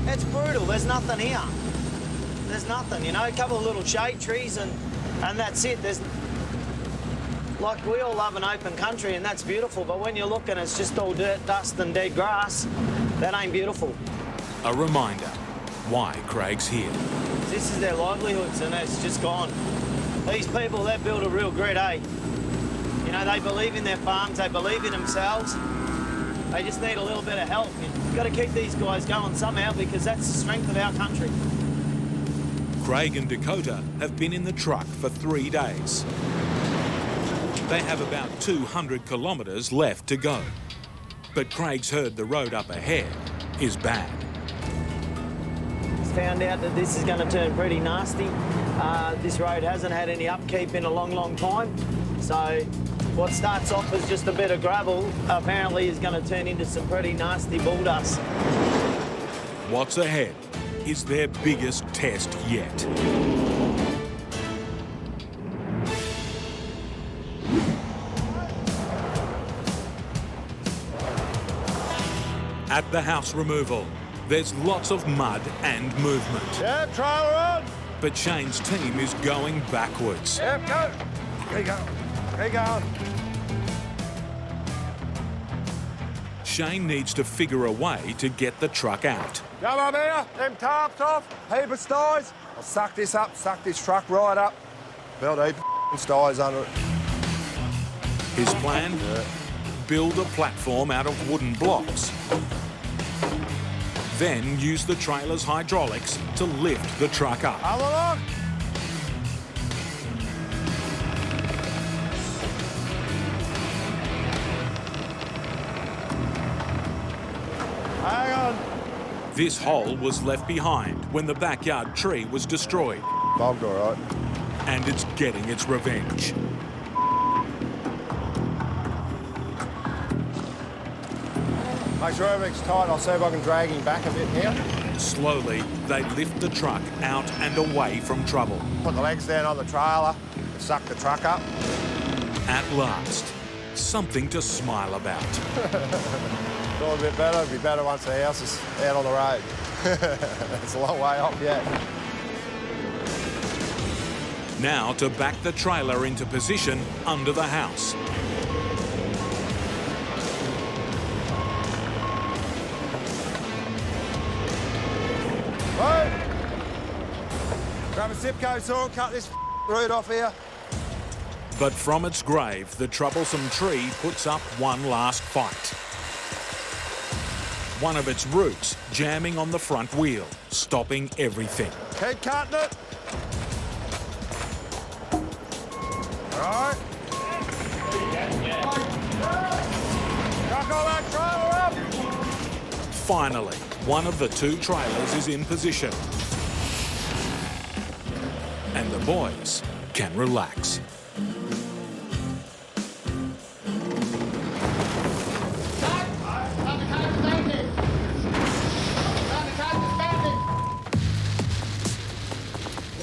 It's brutal. There's nothing here. There's nothing, you know. A couple of little shade trees, and that's it. There's like we all love an open country, and that's beautiful. But when you're looking, it's just all dirt, dust, and dead grass. That ain't beautiful. A reminder why Craig's here. This is their livelihoods, and it's just gone. These people, they build a real grit, eh? You know, they believe in their farms, they believe in themselves. They just need a little bit of help. You've got to keep these guys going somehow, because that's the strength of our country. Craig and Dakota have been in the truck for 3 days. They have about 200 kilometres left to go. But Craig's heard the road up ahead is bad. Found out that this is going to turn pretty nasty. This road hasn't had any upkeep in a long, long time. So what starts off as just a bit of gravel apparently is going to turn into some pretty nasty bull dust. What's ahead is their biggest test yet. At the house removal, there's lots of mud and movement. Yep, trailer on. But Shane's team is going backwards. Yep, go. There you go. There you go. Shane needs to figure a way to get the truck out. Come on here, them tarps off, heap of styes. I'll suck this up, suck this truck right up. Build a heap of styes under it. His plan? Build a platform out of wooden blocks. Then use the trailer's hydraulics to lift the truck up. Come along. Hang on. This hole was left behind when the backyard tree was destroyed. Bogged, all right. And it's getting its revenge. Make sure everything's tight. I'll see if I can drag him back a bit here. Slowly, they lift the truck out and away from trouble. Put the legs down on the trailer and suck the truck up. At last, something to smile about. It's all a bit better. It'll be better once the house is out on the road. It's a long way off yet. Now to back the trailer into position under the house. Right. Grab a Zipco saw and cut this root off here. But from its grave, the troublesome tree puts up one last fight. One of its roots jamming on the front wheel, stopping everything. Keep cutting it. Right. Chuck all that trailer up. Finally, one of the two trailers is in position. And the boys can relax.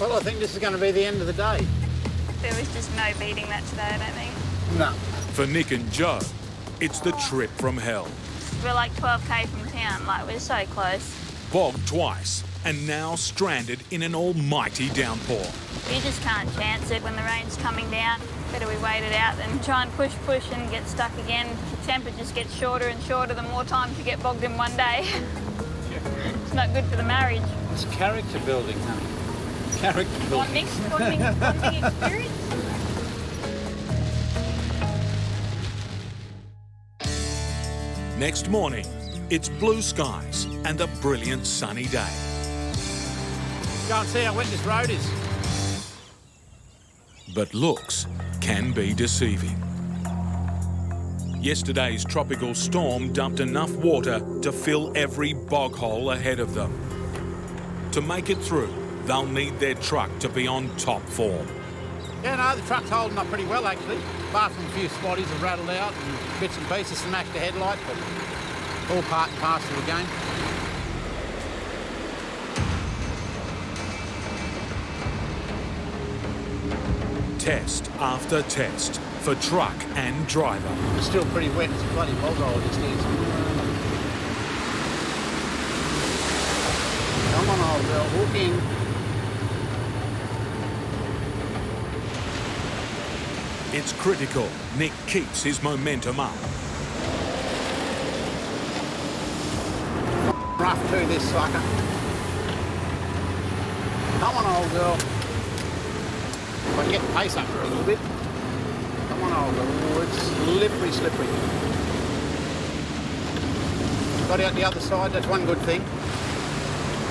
Well, I think this is going to be the end of the day. There was just no beating that today, I don't think. No. For Nick and Joe, it's the trip from hell. We're like 12k from town, like we're so close. Bogged twice, and now stranded in an almighty downpour. You just can't chance it when the rain's coming down. Better we wait it out than try and push and get stuck again. The temper just gets shorter and shorter the more times you get bogged in one day. It's not good for the marriage. It's character building, huh? Character building. Bonding experience. Next morning, it's blue skies and a brilliant sunny day. Go and see how wet this road is. But looks can be deceiving. Yesterday's tropical storm dumped enough water to fill every bog hole ahead of them. To make it through, they'll need their truck to be on top form. Yeah, no, the truck's holding up pretty well, actually. Apart from a few spotties have rattled out and bits and pieces smashed the headlight, but All part and parcel of the game. Test after test for truck and driver. It's still pretty wet. It's a bloody bog roll just is. Come on, old girl, hook in. It's critical Nick keeps his momentum up. Rough too, this sucker. Come on, old girl. If I can get the pace up a little bit. Come on, old girl. Oh, it's slippery, slippery. Got out the other side, that's one good thing.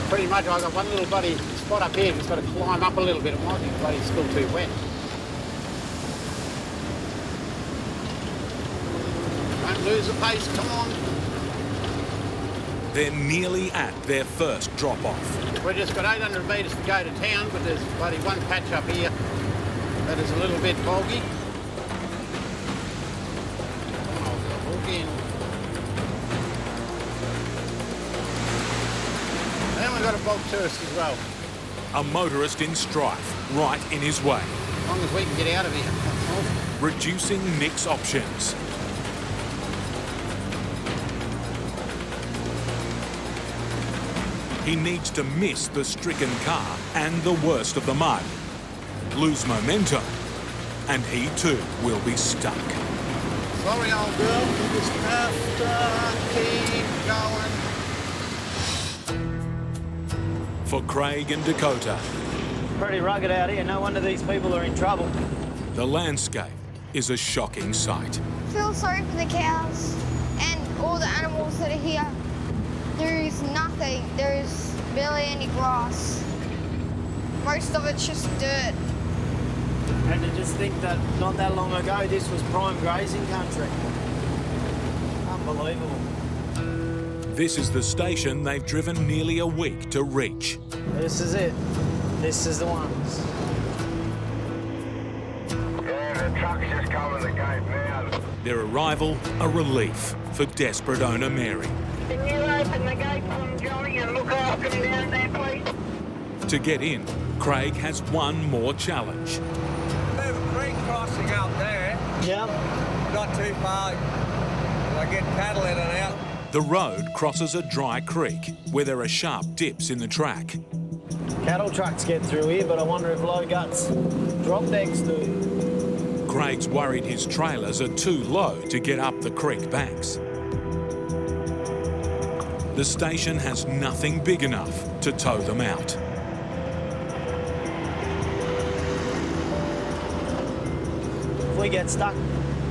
Pretty much I've got one little bloody spot up here, just got to climb up a little bit. It might be bloody still too wet. Don't lose the pace, come on. They're nearly at their first drop-off. We've just got 800 metres to go to town, but there's bloody one patch up here that is a little bit boggy. Oh, hook in. Then we've got a bog tourist as well. A motorist in strife, right in his way. As long as we can get out of here. Reducing Nick's options. He needs to miss the stricken car and the worst of the mud, lose momentum, and he too will be stuck. Sorry, old girl, you just have to keep going. For Craig and Dakota, Pretty rugged out here. No wonder these people are in trouble. the landscape is a shocking sight. Feel sorry for the cows and all the animals that are here. There is nothing. There is barely any grass. Most of it's just dirt. And to just think that not that long ago this was prime grazing country. Unbelievable. This is the station they've driven nearly a week to reach. This is it. This is the ones. Yeah, the truck's just coming the gate now. Their arrival, a relief for desperate owner Mary. Can you open the gate for them, Johnny, and look after them down there, please? To get in, Craig has one more challenge. There's a creek crossing out there. Yeah. Not too far. I get cattle in and out. The road crosses a dry creek where there are sharp dips in the track. Cattle trucks get through here, but I wonder if low guts drop decks do. Craig's worried his trailers are too low to get up the creek banks. The station has nothing big enough to tow them out. If we get stuck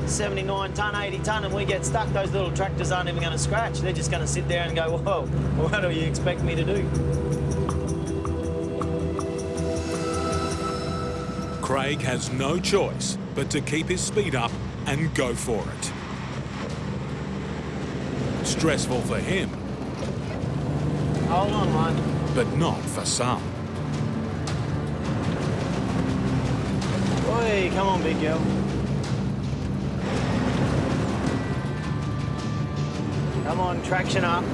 79 tonne, 80 tonne, and we get stuck, those little tractors aren't even going to scratch. They're just going to sit there and go, whoa, what do you expect me to do? Craig has no choice but to keep his speed up and go for it. Stressful for him, Hold on, mate. but not for some. Oi, come on, big girl. Come on, traction up.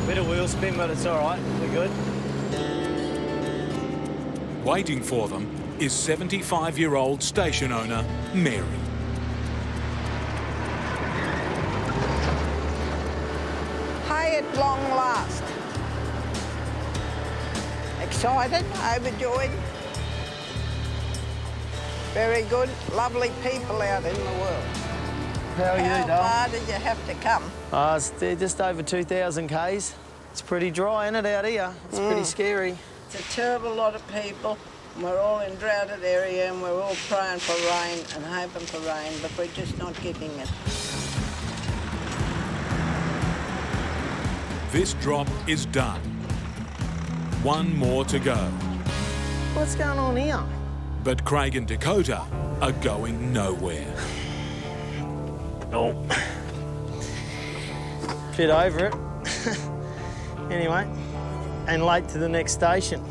Bit of wheel spin, but it's all right. We're good. Waiting for them is 75-year-old station owner Mary. Hi at long last. Excited, overjoyed. Very good, lovely people out in the world. How are you, How Dale? far did you have to come? It's just over 2,000 k's. It's pretty dry, isn't it, out here? It's pretty scary. It's a terrible lot of people. We're all in droughted area and we're all praying for rain and hoping for rain, but we're just not getting it. This drop is done. One more to go. What's going on here? But Craig and Dakota are going nowhere. Oh. Bit over it. Anyway, and late to the next station.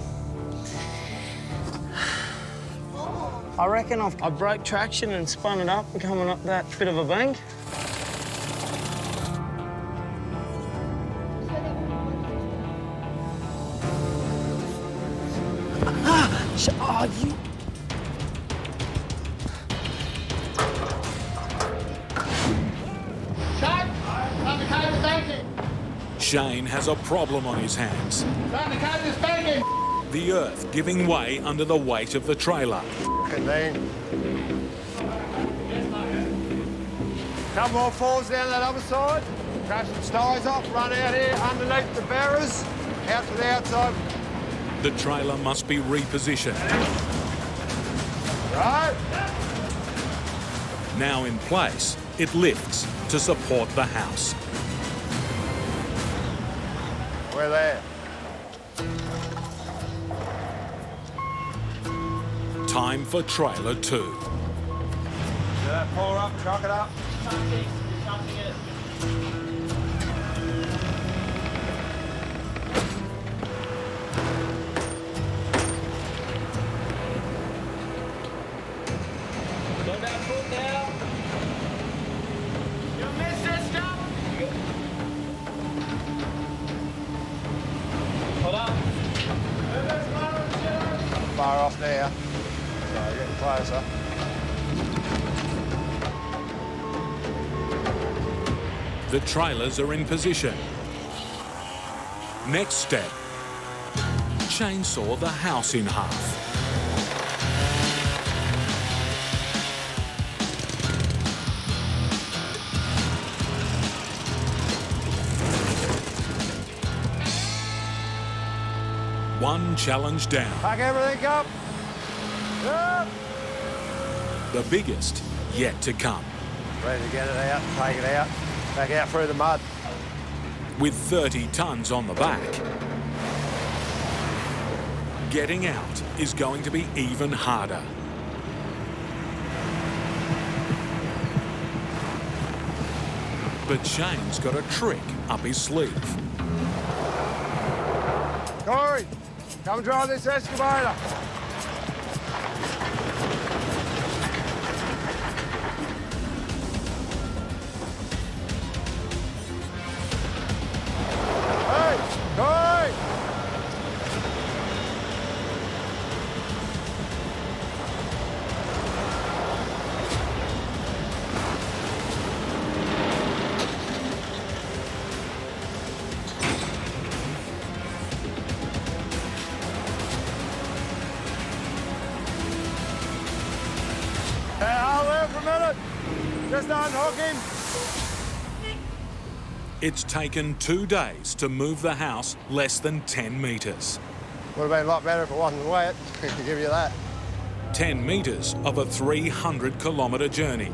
I reckon I broke traction and spun it up and coming up that bit of a bank. Oh, you... Shane has a problem on his hands. The earth giving way under the weight of the trailer. Couple more falls down that other side. Crash some styes off, run out here underneath the barrows, out to the outside. The trailer must be repositioned. Right. Now in place, it lifts to support the house. We're there. Time for trailer 2. Pull her up, chuck it up. Far off now. So getting closer. The trailers are in position. Next step, chainsaw the house in half. One challenge down. Pack everything up. Yep. The biggest yet to come. Ready to get it out, take it out, back out through the mud. With 30 tons on the back, getting out is going to be even harder. But Shane's got a trick up his sleeve. Corey, come drive this excavator. Hey, Corey! Hold there for a minute. Just unhook him. It's taken 2 days to move the house less than 10 metres. Would have been a lot better if it wasn't wet, I can give you that. 10 metres of a 300-kilometre journey.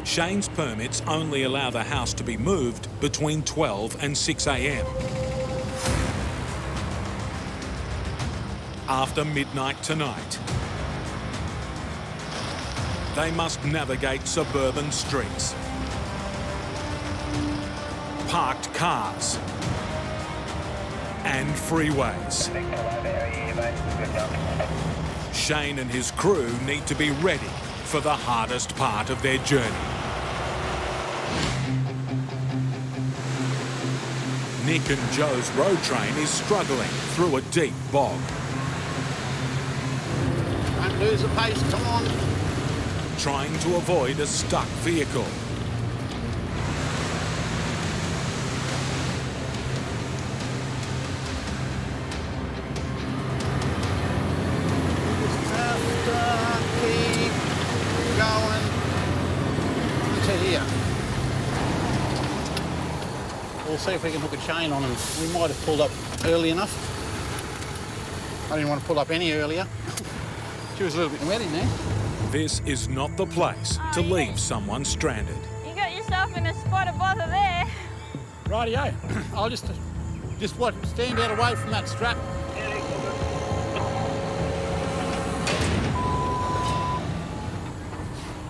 Shane's permits only allow the house to be moved between 12 and 6 a.m. After midnight tonight, they must navigate suburban streets, parked cars, and freeways. Shane and his crew need to be ready for the hardest part of their journey. Nick and Joe's road train is struggling through a deep bog. Don't lose the pace, come on. Trying to avoid a stuck vehicle. Keep going to here. We'll see if we can hook a chain on, and we might have pulled up early enough. I didn't want to pull up any earlier. She was a little bit wet in there. This is not the place to leave someone stranded. You got yourself in a spot of bother there. Rightio. I'll just stand out away from that strap.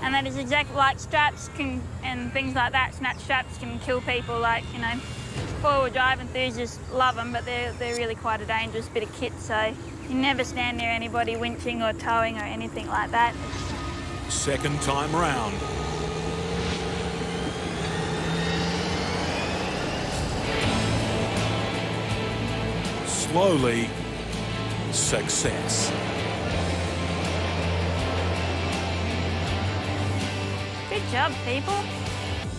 And that is exactly like straps and things like that. Snap straps can kill people. Like, you know, four-wheel drive enthusiasts love them, but they're really quite a dangerous bit of kit. So You never stand near anybody winching or towing or anything like that. Second time round. Slowly, success. Good job, people.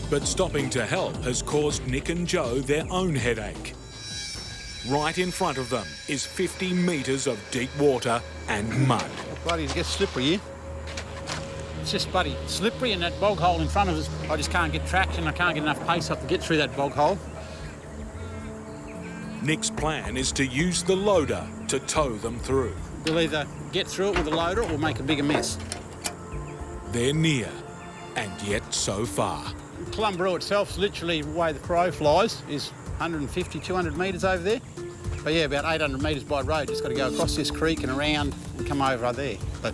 But stopping to help has caused Nick and Joe their own headache. Right in front of them is 50 metres of deep water and mud. Bloody, it gets slippery here. It's just bloody slippery, and that bog hole in front of us, I just can't get traction. I can't get enough pace up to get through that bog hole. Nick's plan is to use the loader to tow them through. We'll either get through it with a loader or make a bigger mess. They're near, and yet so far. Clumbaroo itself's literally the way the crow flies is 150, 200 metres over there. But yeah, about 800 metres by road. Just got to go across this creek and around and come over there. But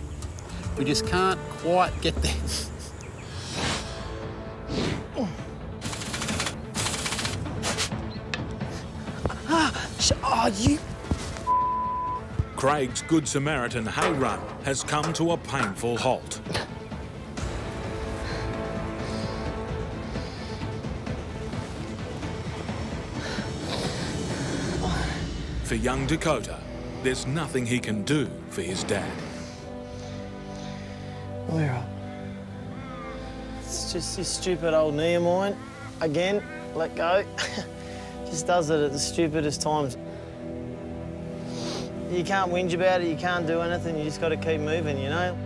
we just can't quite get there. Oh, you... Craig's Good Samaritan hay run has come to a painful halt. For young Dakota, there's nothing he can do for his dad. Where up? It's just this stupid old knee of mine. Again, let go. Just does it at the stupidest times. You can't whinge about it, you can't do anything, you just got to keep moving, you know?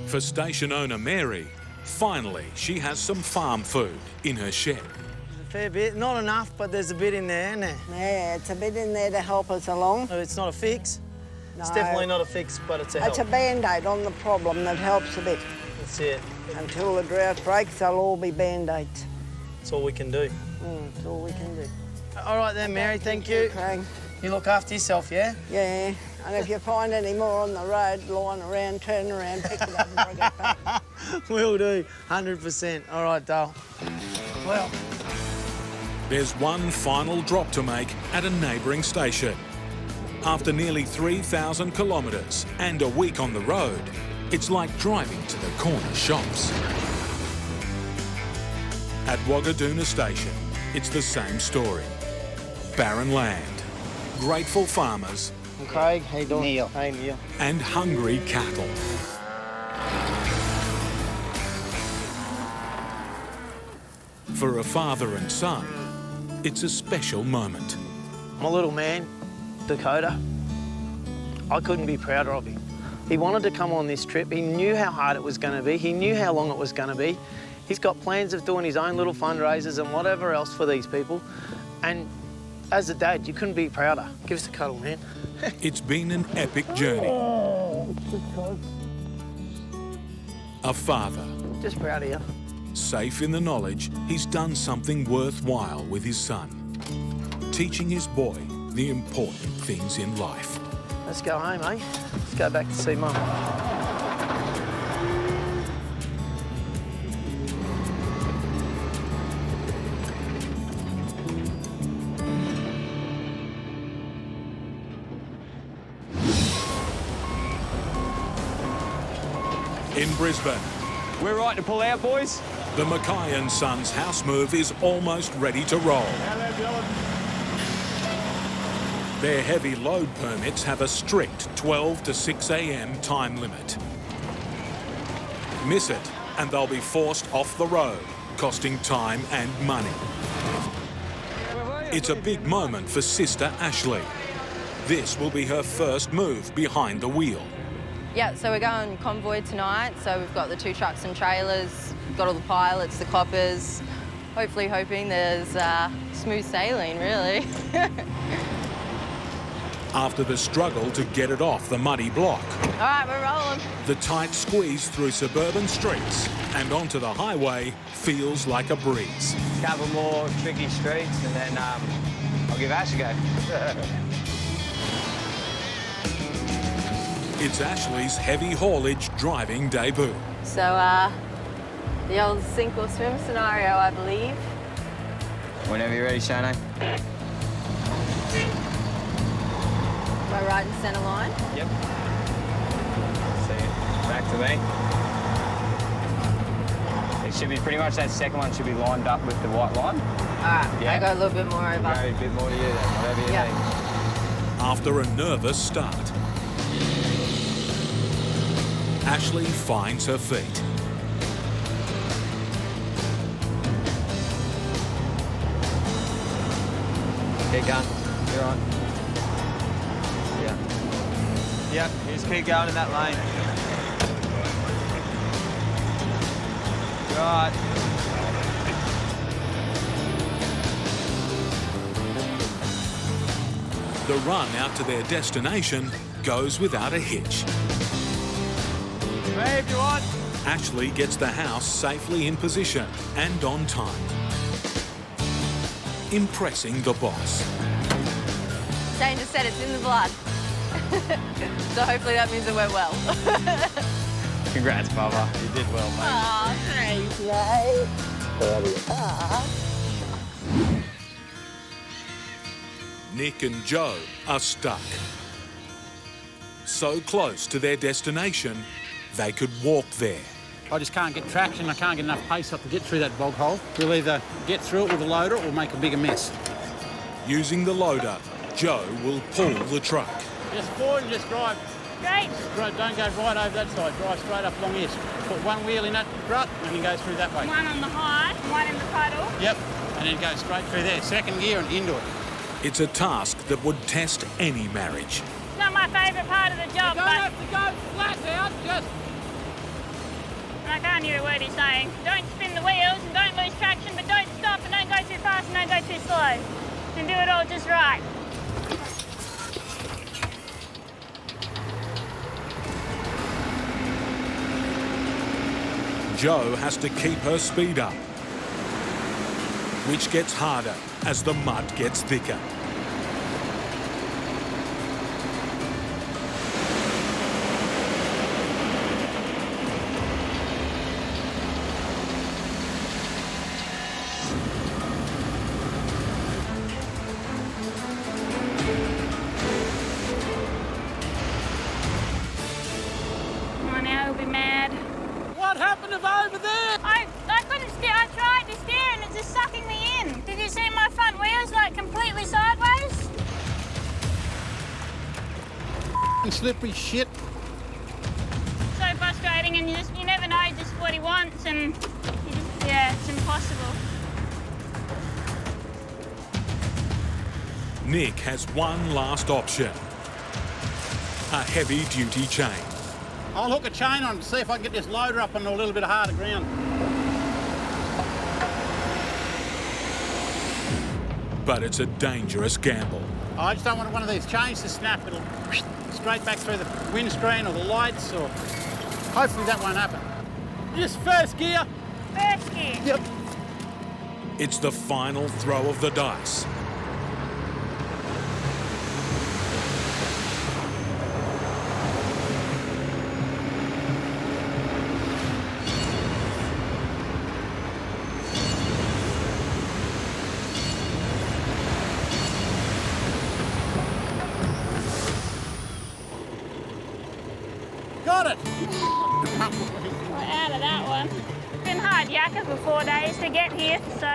For station owner Mary, finally she has some farm food in her shed. A fair bit, not enough, but there's a bit in there, isn't there? Yeah, it's a bit in there to help us along. So it's not a fix? No. It's definitely not a fix, but it's a help. It's a Band-Aid on the problem that helps a bit. That's it. Until the drought breaks, they'll all be Band-Aids. That's all we can do. That's all we can do. All right then, Mary, thank you. Craig. You look after yourself, yeah? Yeah, and if you find any more on the road, lying around, turn around, pick it up and bring it back. Will do, 100%. All right, Dale. Well. There's one final drop to make at a neighbouring station. After nearly 3,000 kilometres and a week on the road, it's like driving to the corner shops. At Waggadoona Station, it's the same story. Barren land, grateful farmers, I'm Craig, how you doing? Neil. Hey, Neil. and hungry cattle. For a father and son, it's a special moment. My little man, Dakota, I couldn't be prouder of him. He wanted to come on this trip. He knew how hard it was going to be. He knew how long it was going to be. He's got plans of doing his own little fundraisers and whatever else for these people. And as a dad, you couldn't be prouder. Give us a cuddle, man. It's been an epic journey. A father, Just proud of you. safe in the knowledge he's done something worthwhile with his son, teaching his boy the important things in life. Let's go home, eh? Let's go back to see Mum. In Brisbane, We're right to pull out, boys. the Mackay and Sons house move is almost ready to roll. Their heavy load permits have a strict 12 to 6 a.m. time limit. Miss it, and they'll be forced off the road, costing time and money. It's a big moment for sister Ashley. This will be her first move behind the wheel. Yeah, so we're going Convoy tonight. So we've got the 2 trucks and trailers, we've got all the pilots, the coppers. Hopefully hoping there's smooth sailing, really. After the struggle to get it off the muddy block, All right, we're rolling. the tight squeeze through suburban streets and onto the highway feels like a breeze. Couple more tricky streets and then I'll give Ash a go. It's Ashley's heavy haulage driving debut. So the old sink or swim scenario, I believe. Whenever you're ready, Shane. My right and centre line? Yep. See it. Back to me. It should be pretty much that second one should be lined up with the white line. Alright, Yeah. I go a little bit more over. Go a bit more to you then, whatever you Yep. need. After a nervous start, Ashley finds her feet. Keep going. You're on. Yeah. Yep, you just keep going in that lane. Right. The run out to their destination goes without a hitch. Hey, if you want. Ashley gets the house safely in position and on time, impressing the boss. Shane just said it's in the blood. So hopefully that means it went well. Congrats, Bubba. You did well, mate. Aw, thanks, mate. Aw. Nick and Joe are stuck. So close to their destination, they could walk there. I just can't get traction. I can't get enough pace up to get through that bog hole. We'll either get through it with a loader or make a bigger mess. Using the loader, Joe will pull the truck. Just forward and just drive. Great. Don't go right over that side. Drive straight up along this. Put one wheel in that rut and then go through that way. One on the high, one in the puddle. Yep. And then go straight through there. Second gear and into it. It's a task that would test any marriage. It's not my favourite part of the job, You don't have to go flat out, just... I can't hear a word he's saying. Don't spin the wheels and don't lose traction, but don't stop and don't go too fast and don't go too slow. And do it all just right. Joe has to keep her speed up, which gets harder as the mud gets thicker. Oh, now he'll be mad. What happened over there? I couldn't steer. I tried to steer and it's just sucking me in. Did you see my front wheels like completely sideways? Slippery shit. So frustrating, and you never know just what he wants, and yeah, it's impossible. Nick has one last option. A heavy-duty chain. I'll hook a chain on to see if I can get this loader up on a little bit of harder ground. But it's a dangerous gamble. I just don't want one of these chains to snap. It'll straight back through the windscreen or the lights, or hopefully that won't happen. Just first gear. First gear. Yep. It's the final throw of the dice. Got it. We're out of that one. It's been hard yakka for 4 days to get here, so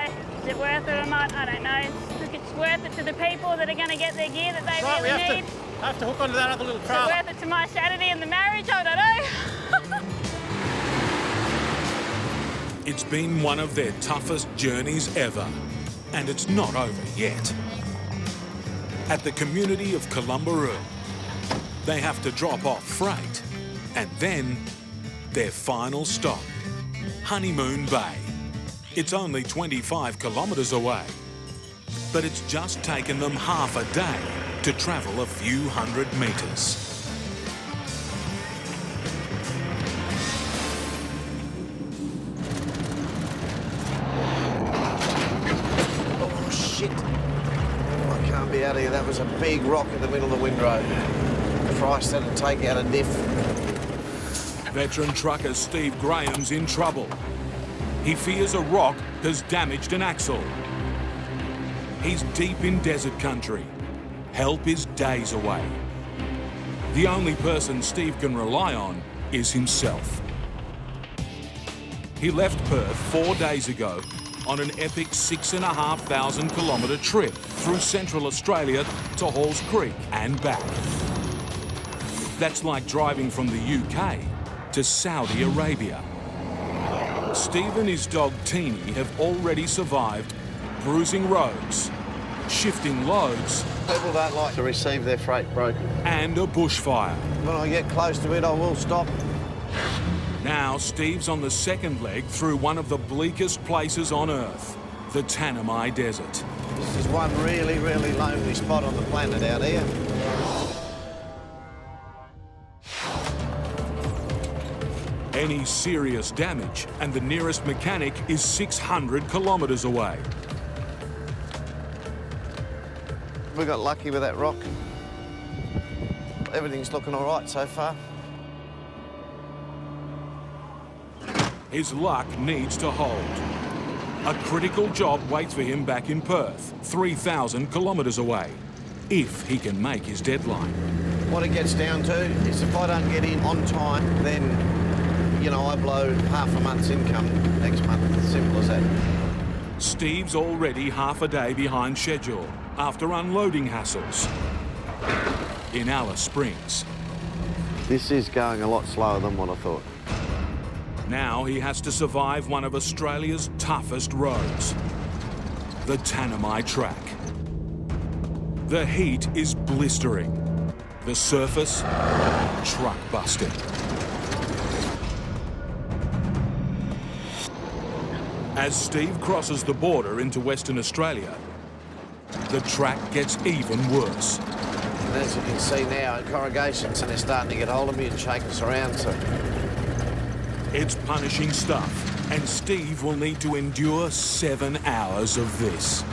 is it worth it or not? I don't know. Look, it's worth it to the people that are going to get their gear that they Right, really we need. have to hook onto that other little Is it trailer. worth it to my Saturday and the marriage? I don't know. It's been one of their toughest journeys ever, and it's not over yet. At the community of Columbaroo, they have to drop off freight, and then their final stop, Honeymoon Bay. It's only 25 kilometres away, but it's just taken them half a day to travel a few hundred metres. Oh, shit. I can't be out of here. That was a big rock in the middle of the windrow. Christ, that'd take out a diff. Veteran trucker Steve Graham's in trouble. He fears a rock has damaged an axle. He's deep in desert country. Help is days away. The only person Steve can rely on is himself. He left Perth 4 days ago on an epic 6,500 kilometre trip through Central Australia to Halls Creek and back. That's like driving from the UK to Saudi Arabia. Steve and his dog Teeny have already survived bruising roads, shifting loads. People don't like to receive their freight broken. And a bushfire. When I get close to it, I will stop. Now Steve's on the second leg through one of the bleakest places on Earth, the Tanami Desert. This is one really, really lonely spot on the planet out here. Any serious damage, and the nearest mechanic is 600 kilometres away. We got lucky with that rock. Everything's looking all right so far. His luck needs to hold. A critical job waits for him back in Perth, 3,000 kilometres away, if he can make his deadline. What it gets down to is if I don't get in on time, then, you know, I blow half a month's income next month. As simple as that. Steve's already half a day behind schedule after unloading hassles in Alice Springs. This is going a lot slower than what I thought. Now he has to survive one of Australia's toughest roads, the Tanami Track. The heat is blistering. The surface, truck busting. As Steve crosses the border into Western Australia, the track gets even worse. And as you can see now, corrugations, and they're starting to get hold of me and shake us around, so... It's punishing stuff, and Steve will need to endure 7 hours of this.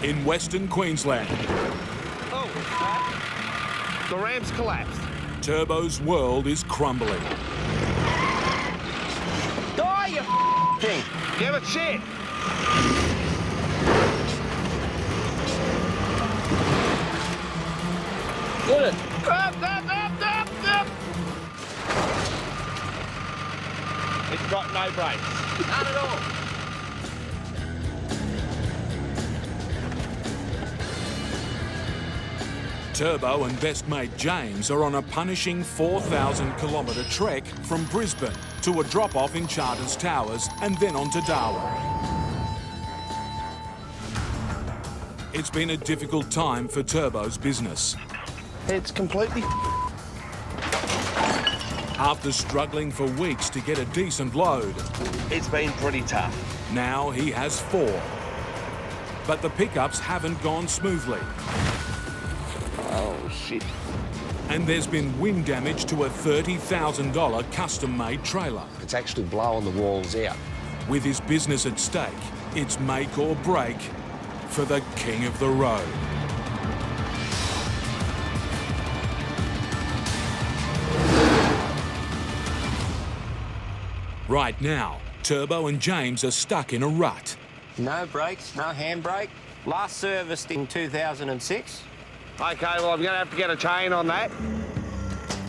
In Western Queensland, the ramp's collapsed. Turbo's world is crumbling. Die, you thing! Give it shit! Good. Up! It's got no brakes. None at all. Turbo and best mate James are on a punishing 4,000 kilometre trek from Brisbane to a drop-off in Charters Towers and then on to Darwin. It's been a difficult time for Turbo's business. It's completely... After struggling for weeks to get a decent load, It's been pretty tough. now he has 4. But the pickups haven't gone smoothly. Oh, shit. And there's been wind damage to a $30,000 custom-made trailer. It's actually blowing the walls out. With his business at stake, it's make or break for the king of the road. Right now, Turbo and James are stuck in a rut. No brakes, no handbrake. Last serviced in 2006. OK, well, I'm going to have to get a chain on that.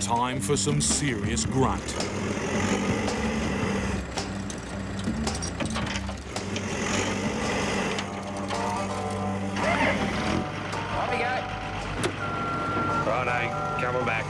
Time for some serious grunt. Off you go. Righto, coming back.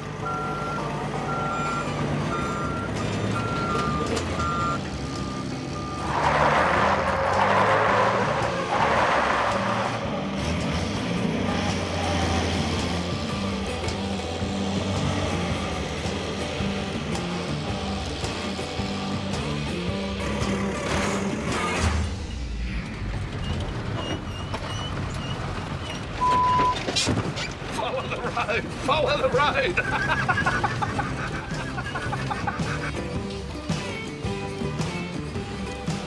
Follow the road!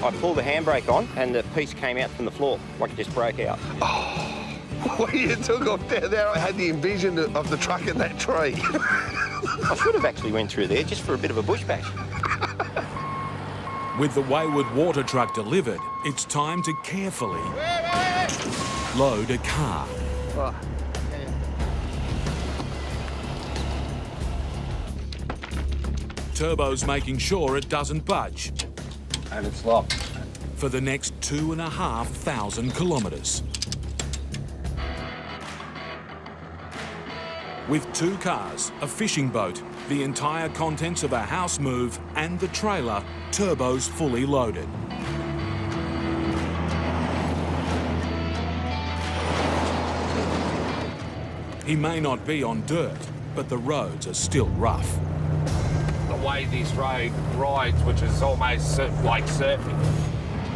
I pulled the handbrake on and the piece came out from the floor, like it just broke out. Oh, well, you took off down there. I had the envision of the truck in that tree. I should have actually went through there just for a bit of a bush bash. With the wayward water truck delivered, it's time to carefully load a car. Turbo's making sure it doesn't budge. And it's locked. For the next 2,500 kilometres. With 2 cars, a fishing boat, the entire contents of a house move and the trailer, Turbo's fully loaded. He may not be on dirt, but the roads are still rough. The way this road rides, which is almost like surfing.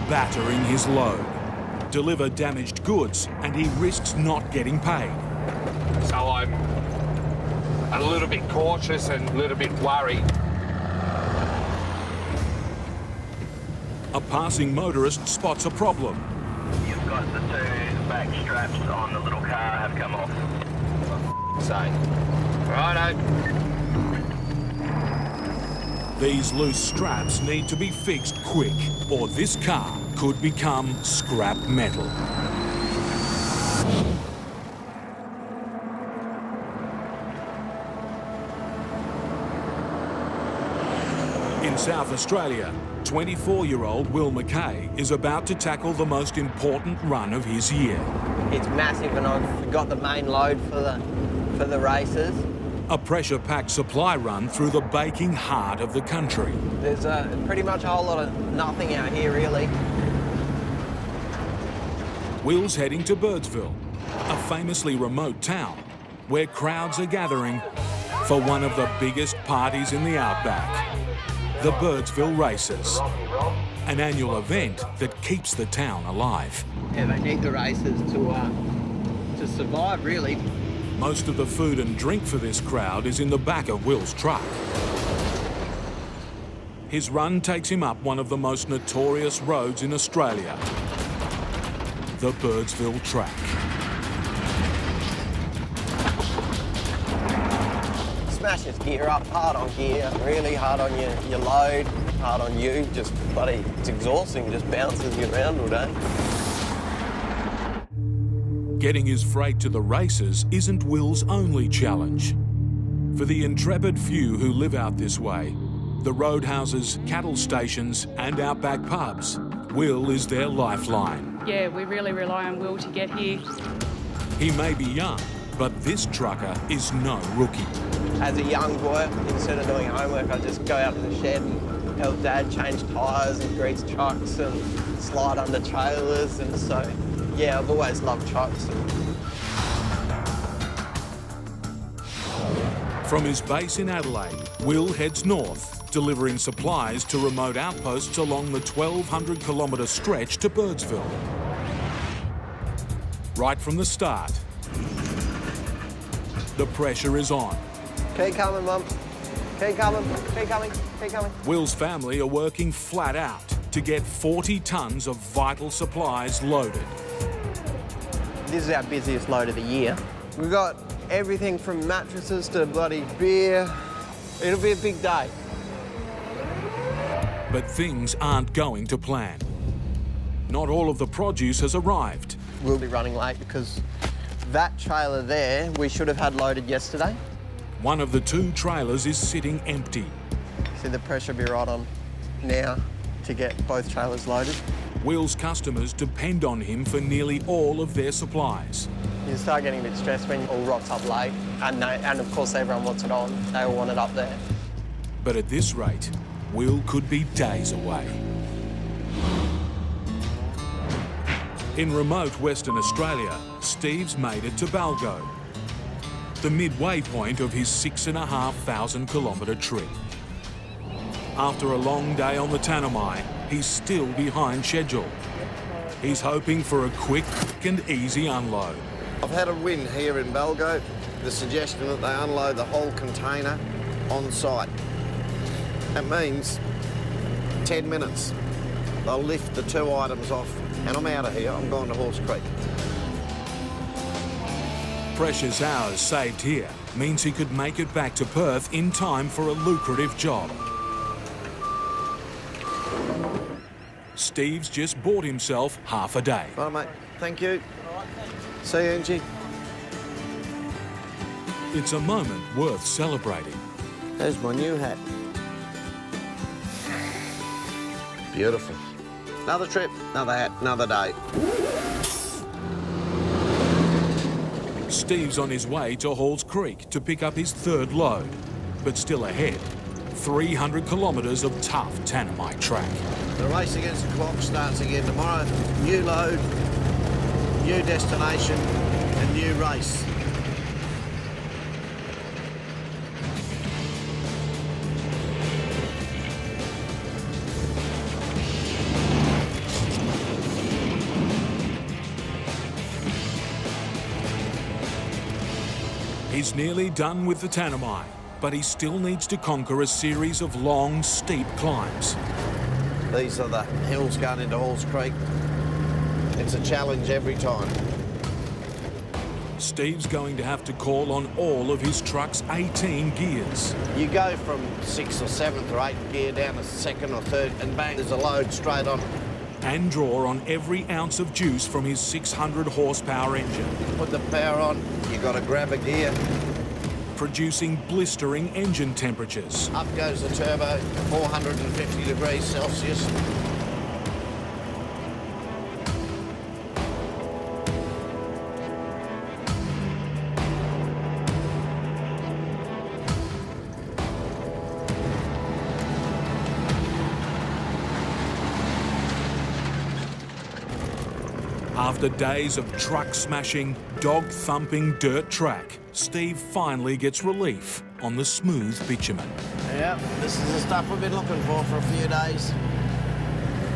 Battering his load. Deliver damaged goods and he risks not getting paid. So I'm a little bit cautious and a little bit worried. A passing motorist spots a problem. You've got the 2 back straps on the little car have come off. Say, righto. These loose straps need to be fixed quick, or this car could become scrap metal. In South Australia, 24-year-old Will McKay is about to tackle the most important run of his year. It's massive and I've forgot the main load for the races. A pressure-packed supply run through the baking heart of the country. There's pretty much a whole lot of nothing out here, really. Will's heading to Birdsville, a famously remote town where crowds are gathering for one of the biggest parties in the Outback, the Birdsville Races, an annual event that keeps the town alive. Yeah, they need the races to survive, really. Most of the food and drink for this crowd is in the back of Will's truck. His run takes him up one of the most notorious roads in Australia, the Birdsville Track. Smash his gear up, hard on gear, really hard on your load, hard on you, just bloody, it's exhausting, just bounces you around all day. Getting his freight to the races isn't Will's only challenge. For the intrepid few who live out this way, the roadhouses, cattle stations and outback pubs, Will is their lifeline. Yeah, we really rely on Will to get here. He may be young, but this trucker is no rookie. As a young boy, instead of doing homework, I just go out to the shed and help Dad change tyres and grease trucks and slide under trailers, and so yeah, I've always loved trucks. From his base in Adelaide, Will heads north, delivering supplies to remote outposts along the 1,200-kilometre stretch to Birdsville. Right from the start, the pressure is on. Keep coming, Mum. Keep coming, keep coming, keep coming. Will's family are working flat out to get 40 tonnes of vital supplies loaded. This is our busiest load of the year. We've got everything from mattresses to bloody beer. It'll be a big day. But things aren't going to plan. Not all of the produce has arrived. We'll be running late because that trailer there, we should have had loaded yesterday. One of the 2 trailers is sitting empty. See, the pressure will be right on now to get both trailers loaded. Will's customers depend on him for nearly all of their supplies. You start getting a bit stressed when it all rocks up late, and of course everyone wants it on. They all want it up there. But at this rate, Will could be days away. In remote Western Australia, Steve's made it to Balgo, the midway point of his 6,500 kilometre trip. After a long day on the Tanami, he's still behind schedule. He's hoping for a quick and easy unload. I've had a win here in Balgo, the suggestion that they unload the whole container on site. That means 10 minutes. They'll lift the 2 items off and I'm out of here. I'm going to Horse Creek. Precious hours saved here means he could make it back to Perth in time for a lucrative job. Steve's just bought himself half a day. Right, mate. Thank you. See you, Angie. It's a moment worth celebrating. There's my new hat. Beautiful. Another trip, another hat, another day. Steve's on his way to Halls Creek to pick up his third load, but still ahead, 300 kilometres of tough Tanami track. The race against the clock starts again tomorrow. New load, new destination, and new race. He's nearly done with the Tanami, but he still needs to conquer a series of long, steep climbs. These are the hills going into Halls Creek. It's a challenge every time. Steve's going to have to call on all of his truck's 18 gears. You go from 6th or 7th or 8th gear down to 2nd or 3rd, and bang, there's a load straight on. And draw on every ounce of juice from his 600 horsepower engine. Put the power on, you've got to grab a gear. Producing blistering engine temperatures. Up goes the turbo, 450 degrees Celsius. After days of truck-smashing, dog-thumping dirt track, Steve finally gets relief on the smooth bitumen. Yeah, this is the stuff we've been looking for a few days.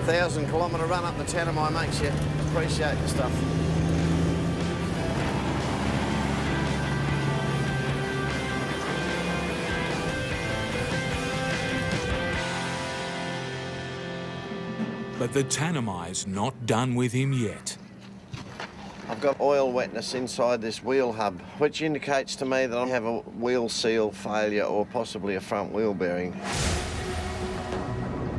1,000-kilometre run up the Tanami makes you appreciate the stuff. But the Tanami's not done with him yet. I've got oil wetness inside this wheel hub, which indicates to me that I have a wheel seal failure or possibly a front wheel bearing.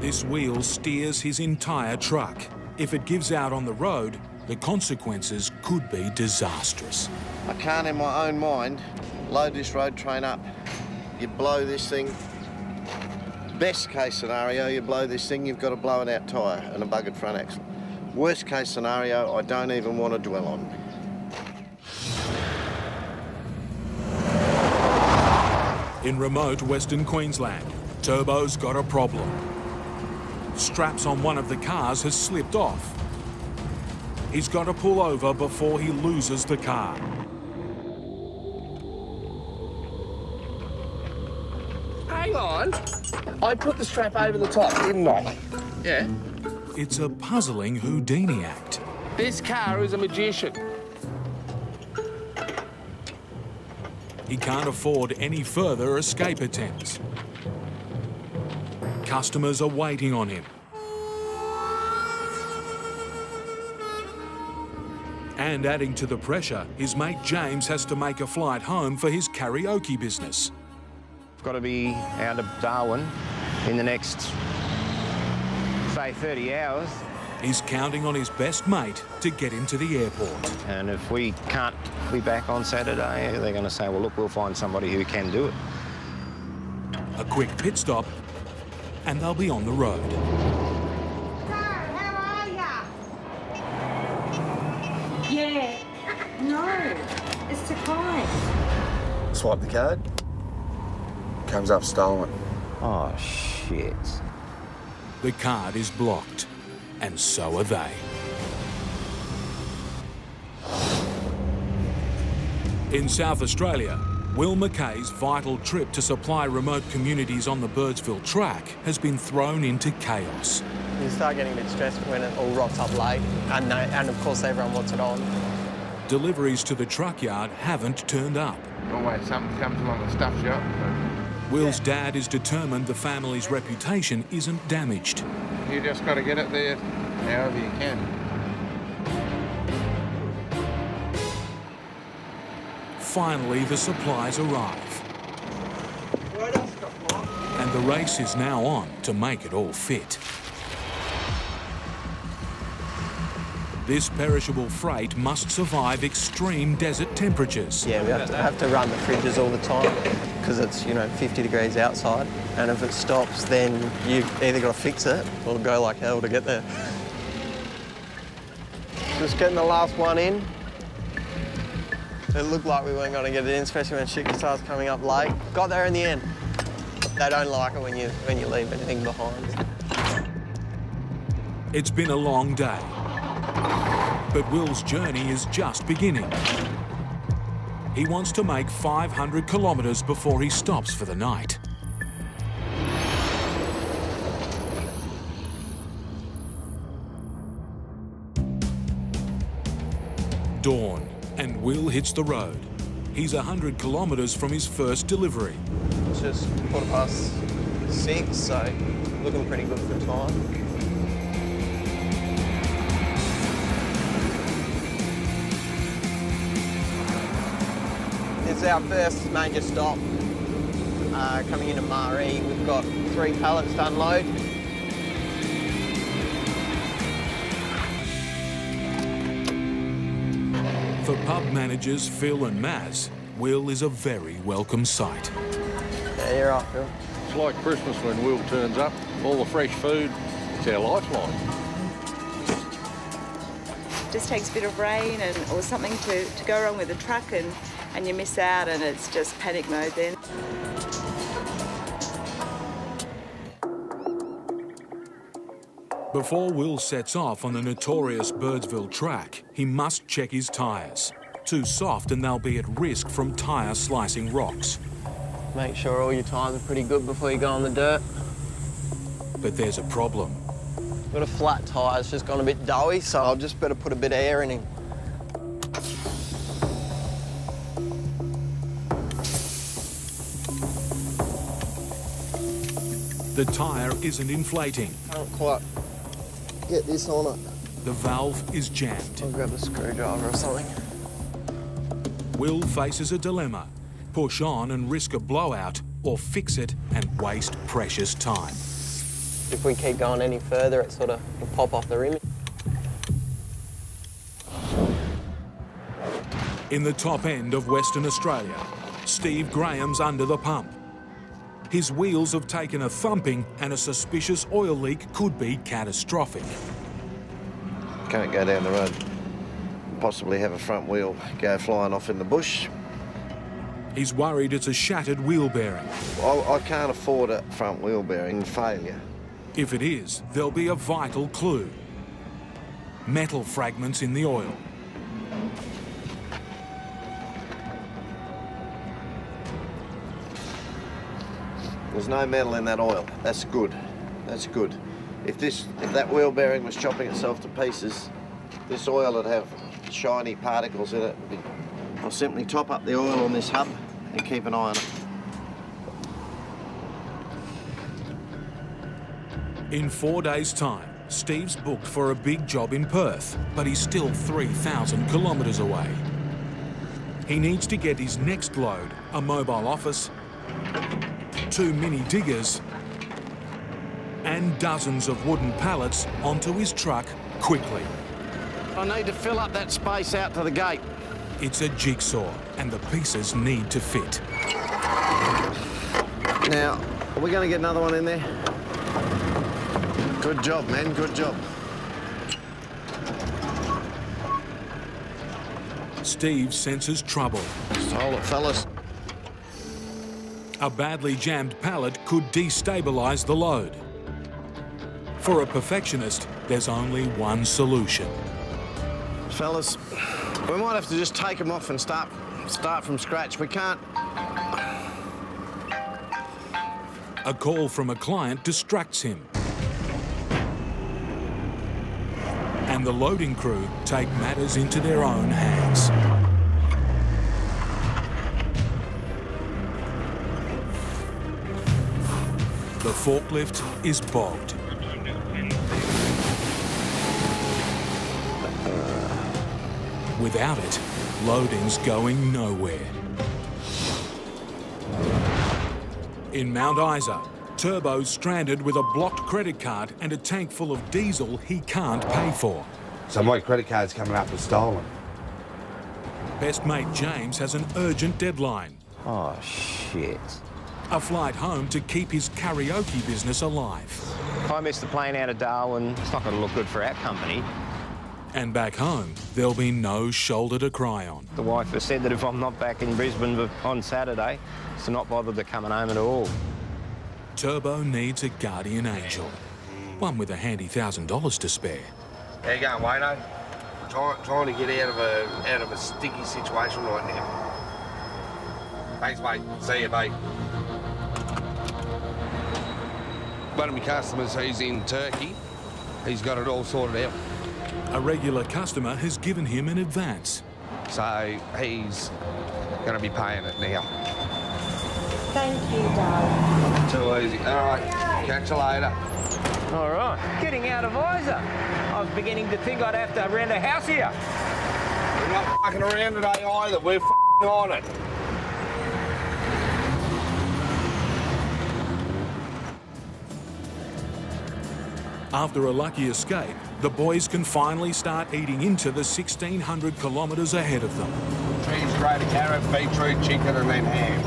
This wheel steers his entire truck. If it gives out on the road, the consequences could be disastrous. I can't in my own mind load this road train up. You blow this thing. Best case scenario, you blow this thing, you've got a blown out tyre and a buggered front axle. Worst case scenario, I don't even want to dwell on. In remote Western Queensland, Turbo's got a problem. Straps on one of the cars has slipped off. He's got to pull over before he loses the car. Hang on. I put the strap over the top, didn't I? Yeah. It's a puzzling Houdini act. This car is a magician. He can't afford any further escape attempts. Customers are waiting on him. And adding to the pressure, his mate James has to make a flight home for his karaoke business. I've got to be out of Darwin in the next, say, 30 hours. He's counting on his best mate to get him to the airport. And if we can't be back on Saturday, they're going to say, well, look, we'll find somebody who can do it. A quick pit stop, and they'll be on the road. How are ya? Yeah. No. It's Takai. Swipe the card. Comes up stolen. Oh, shit. The card is blocked, and so are they. In South Australia, Will McKay's vital trip to supply remote communities on the Birdsville track has been thrown into chaos. You start getting a bit stressed when it all rocks up late, and of course everyone wants it on. Deliveries to the truck yard haven't turned up. Always something comes along the stuff shop. Will's dad is determined the family's reputation isn't damaged. You just got to get it there however you can. Finally, the supplies arrive. And the race is now on to make it all fit. This perishable freight must survive extreme desert temperatures. Yeah, we have to run the fridges all the time because it's, 50 degrees outside. And if it stops, then you either got to fix it or it'll go like hell to get there. Just getting the last one in. It looked like we weren't going to get it in, especially when shit starts coming up late. Got there in the end. They don't like it when you leave anything behind. It's been a long day, but Will's journey is just beginning. He wants to make 500 kilometres before he stops for the night. Dawn, and Will hits the road. He's 100 kilometres from his first delivery. It's just 6:15, so looking pretty good for time. It's our first major stop coming into Maree. We've got 3 pallets to unload. For pub managers Phil and Maz, Will is a very welcome sight. Yeah, you're right, Phil. It's like Christmas when Will turns up. All the fresh food, it's our lifeline. Just takes a bit of rain or something to go wrong with the truck and you miss out and it's just panic mode then. Before Will sets off on the notorious Birdsville track, he must check his tyres. Too soft and they'll be at risk from tyre slicing rocks. Make sure all your tyres are pretty good before you go on the dirt. But there's a problem. Got a flat tyre, it's just gone a bit doughy, so I'll just better put a bit of air in him. The tyre isn't inflating. Can't quite get this on it. The valve is jammed. I'll grab a screwdriver or something. Will faces a dilemma. Push on and risk a blowout, or fix it and waste precious time. If we keep going any further, it sort of will pop off the rim. In the top end of Western Australia, Steve Graham's under the pump. His wheels have taken a thumping and a suspicious oil leak could be catastrophic. Can't go down the road. Possibly have a front wheel go flying off in the bush. He's worried it's a shattered wheel bearing. I can't afford a front wheel bearing failure. If it is, there'll be a vital clue. Metal fragments in the oil. There's no metal in that oil. That's good. That's good. If that wheel bearing was chopping itself to pieces, this oil would have shiny particles in it. I'll simply top up the oil on this hub and keep an eye on it. In 4 days' time, Steve's booked for a big job in Perth, but he's still 3,000 kilometres away. He needs to get his next load, a mobile office, 2 mini diggers, and dozens of wooden pallets onto his truck quickly. I need to fill up that space out to the gate. It's a jigsaw, and the pieces need to fit. Now, are we going to get another one in there? Good job, man, good job. Steve senses trouble. Just hold it, fellas. A badly jammed pallet could destabilise the load. For a perfectionist, there's only one solution. Fellas, we might have to just take them off and start from scratch. We can't... A call from a client distracts him. And the loading crew take matters into their own hands. The forklift is bogged. Without it, loading's going nowhere. In Mount Isa, Turbo's stranded with a blocked credit card and a tank full of diesel he can't pay for. So my credit card's coming up as stolen. Best mate James has an urgent deadline. Oh, shit. A flight home to keep his karaoke business alive. If I miss the plane out of Darwin, it's not going to look good for our company. And back home, there'll be no shoulder to cry on. The wife has said that if I'm not back in Brisbane on Saturday, to not bother to coming home at all. Turbo needs a guardian angel, one with a handy $1,000 to spare. How you going, Wayno? Trying to get out of a sticky situation right now. Thanks, mate. See you, mate. One of my customers who's in Turkey, he's got it all sorted out. A regular customer has given him an advance. So he's going to be paying it now. Thank you, darling. Too easy. All right, catch you later. All right, getting out of Isa. I was beginning to think I'd have to rent a house here. We're not fucking around today either. We're fucking on it. After a lucky escape, the boys can finally start eating into the 1,600 kilometres ahead of them. Cheese, grated carrot, beetroot, chicken and then ham.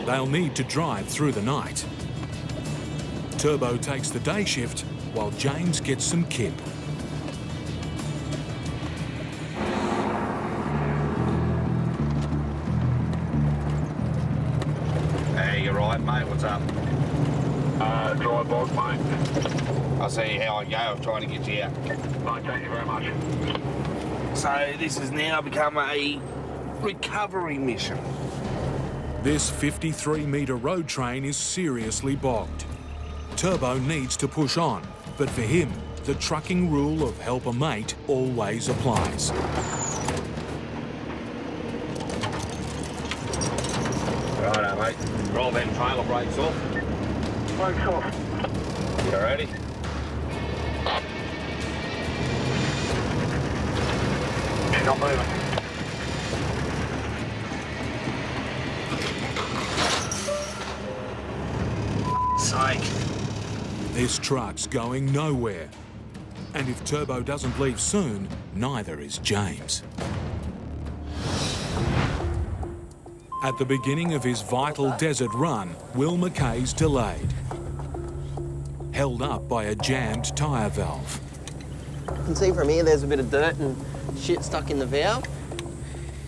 They'll need to drive through the night. Turbo takes the day shift while James gets some kip. Hey, you right, mate? What's up? Dry bog, mate. I'll see how I go. I'm trying to get you out. Mate, thank you very much. So this has now become a recovery mission. This 53-metre road train is seriously bogged. Turbo needs to push on, but for him, the trucking rule of help a mate always applies. Righto, mate. Roll them trailer brakes off. Brakes off. You ready? Yeah, not moving. Sake. This truck's going nowhere. And if Turbo doesn't leave soon, neither is James. At the beginning of his vital desert run, Will McKay's delayed. Held up by a jammed tyre valve. You can see from here there's a bit of dirt and shit stuck in the valve.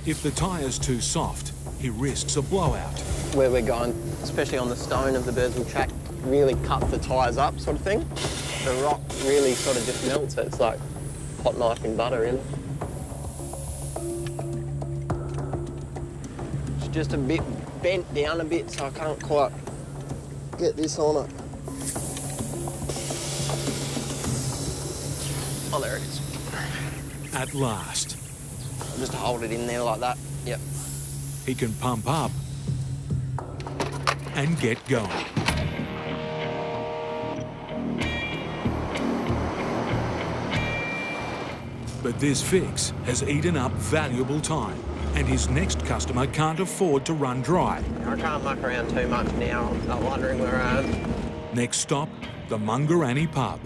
If the tyre's too soft, he risks a blowout. Where we're going, especially on the stone of the Bursville track, really cut the tyres up sort of thing. The rock really sort of just melts it. It's like hot knife in butter, really. It's just a bit bent down a bit, so I can't quite get this on it. Oh, there it is. At last. Just hold it in there like that. Yep. He can pump up and get going. But this fix has eaten up valuable time, and his next customer can't afford to run dry. I can't muck around too much now. I'm not wondering where I am. Next stop, the Mangaran pub.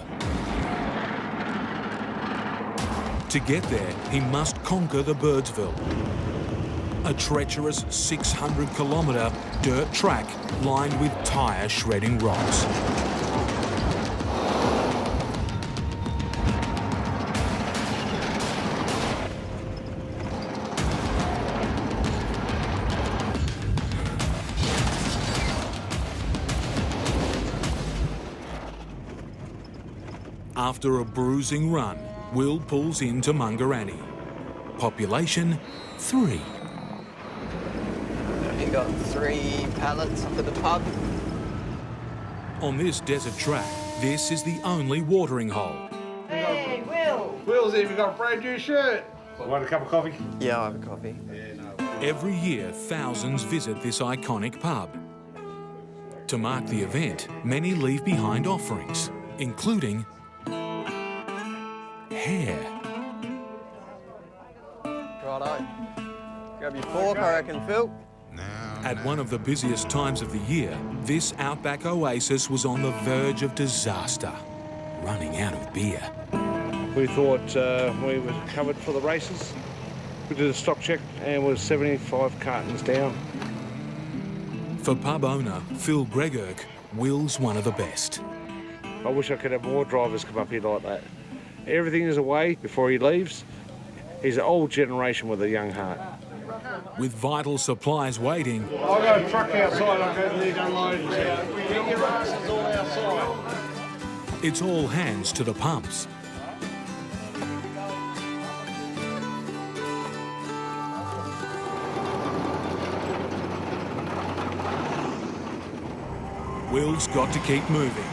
To get there, he must conquer the Birdsville. A treacherous 600-kilometre dirt track lined with tyre-shredding rocks. After a bruising run, Will pulls into Mangaran. Population 3. You got 3 pallets for the pub. On this desert track, this is the only watering hole. Hey, Will. Will's even got a brand new shirt. Want a cup of coffee? Yeah, I'll have a coffee. Every year, thousands visit this iconic pub. To mark the event, many leave behind offerings, including hair. Righto. Grab your fork, I reckon, Phil. At one of the busiest times of the year, this Outback oasis was on the verge of disaster. running out of beer. We thought we were covered for the races. We did a stock check and was 75 cartons down. For pub owner Phil Gregork, Will's one of the best. I wish I could have more drivers come up here like that. Everything is away before he leaves. He's an old generation with a young heart. With vital supplies waiting, I've got a truck outside, I'll go need unloading. Get your asses all outside. it's all hands to the pumps. Will's got to keep moving.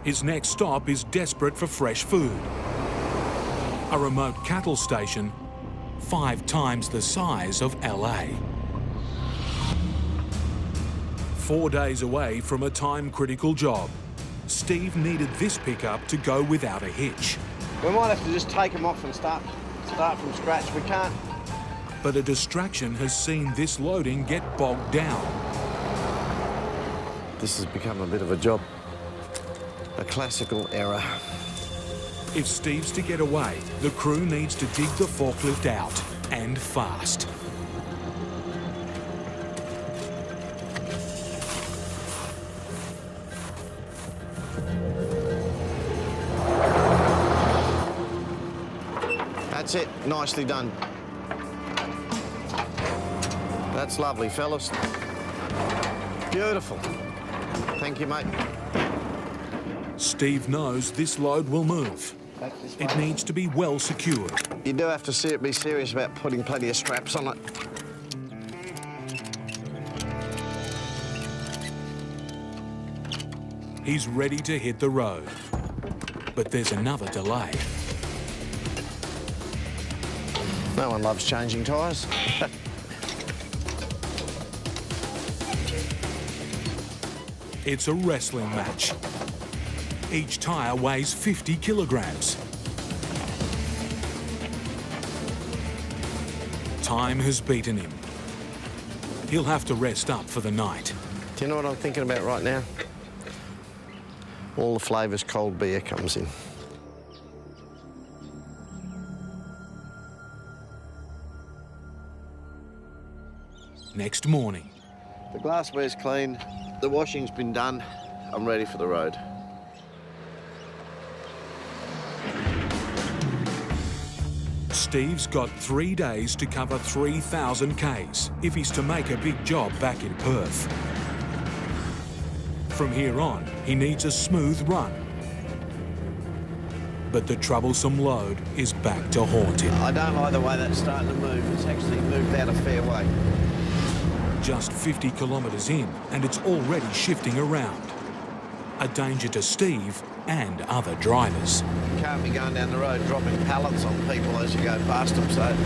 His next stop is desperate for fresh food. A remote cattle station 5 times the size of LA. 4 days away from a time-critical job, Steve needed this pickup to go without a hitch. We might have to just take them off and start from scratch. We can't. But a distraction has seen this loading get bogged down. This has become a bit of a job. A classical error. If Steve's to get away, the crew needs to dig the forklift out, and fast. That's it, nicely done. That's lovely, fellas. Beautiful. Thank you, mate. Steve knows this load will move. It needs to be well secured. You do have to be serious about putting plenty of straps on it. He's ready to hit the road. But there's another delay. No one loves changing tyres. It's a wrestling match. Each tyre weighs 50 kilograms. Time has beaten him. He'll have to rest up for the night. Do you know what I'm thinking about right now? All the flavours cold beer comes in. Next morning. The glassware's clean, the washing's been done, I'm ready for the road. Steve's got 3 days to cover 3,000 Ks if he's to make a big job back in Perth. From here on, he needs a smooth run. But the troublesome load is back to haunt him. I don't like the way that's starting to move. It's actually moved out a fair way. Just 50 kilometres in, and it's already shifting around. A danger to Steve and other drivers. You can't be going down the road dropping pallets on people as you go past them, so...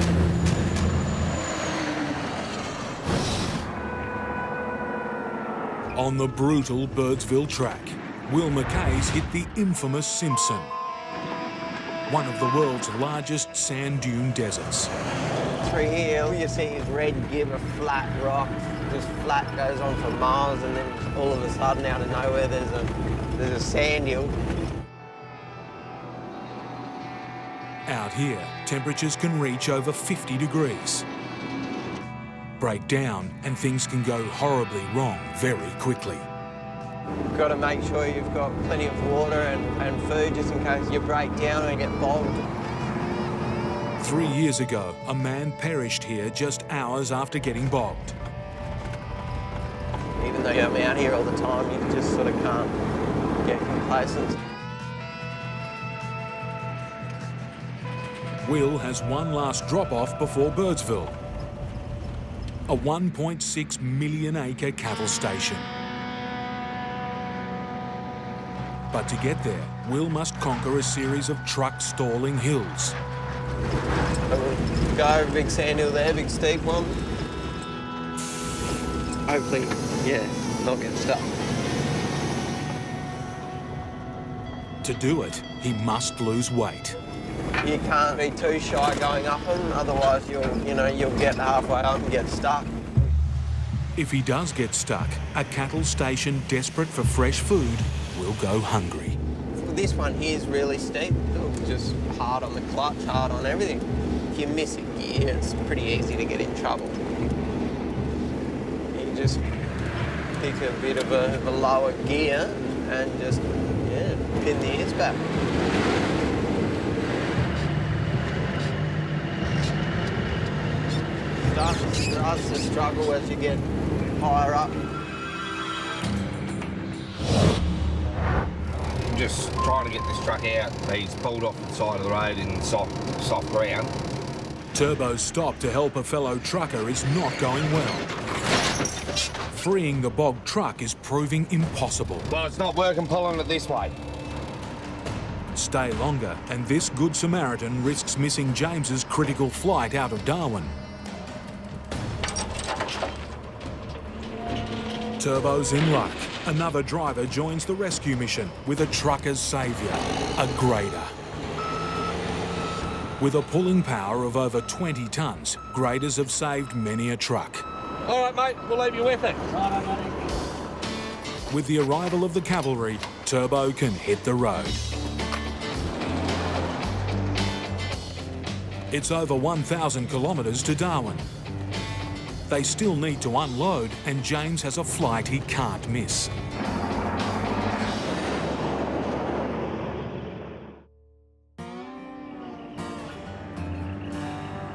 On the brutal Birdsville track, Will Mackay's hit the infamous Simpson, one of the world's largest sand dune deserts. Through here, you see is red gib, a flat rock, just flat, goes on for miles, and then all of a sudden, out of nowhere, there's a sand hill. Out here, temperatures can reach over 50 degrees. Break down and things can go horribly wrong very quickly. You've got to make sure you've got plenty of water and food just in case you break down and get bogged. 3 years ago, a man perished here just hours after getting bogged. Even though I'm out here all the time, you just sort of can't get complacent. Will has one last drop-off before Birdsville, a 1.6 million acre cattle station. But to get there, Will must conquer a series of truck-stalling hills. Go over a big sand hill there, big steep one. Hopefully, yeah, not get stuck. To do it, he must lose weight. You can't be too shy going up them, otherwise you'll get halfway up and get stuck. If he does get stuck, a cattle station desperate for fresh food will go hungry. This one here is really steep. Look, just hard on the clutch, hard on everything. If you miss a gear, it's pretty easy to get in trouble. You just pick a bit of a lower gear and just, yeah, pin the ears back. Starts to struggle as you get higher up. I'm just trying to get this truck out. He's pulled off the side of the road in soft ground. Turbo's stop to help a fellow trucker is not going well. Freeing the bogged truck is proving impossible. Well, it's not working pulling it this way. Stay longer, and this Good Samaritan risks missing James's critical flight out of Darwin. Turbo's in luck. Another driver joins the rescue mission with a trucker's saviour, a grader. With a pulling power of over 20 tonnes, graders have saved many a truck. All right, mate, we'll leave you with it. With the arrival of the cavalry, Turbo can hit the road. It's over 1,000 kilometres to Darwin. They still need to unload, and James has a flight he can't miss.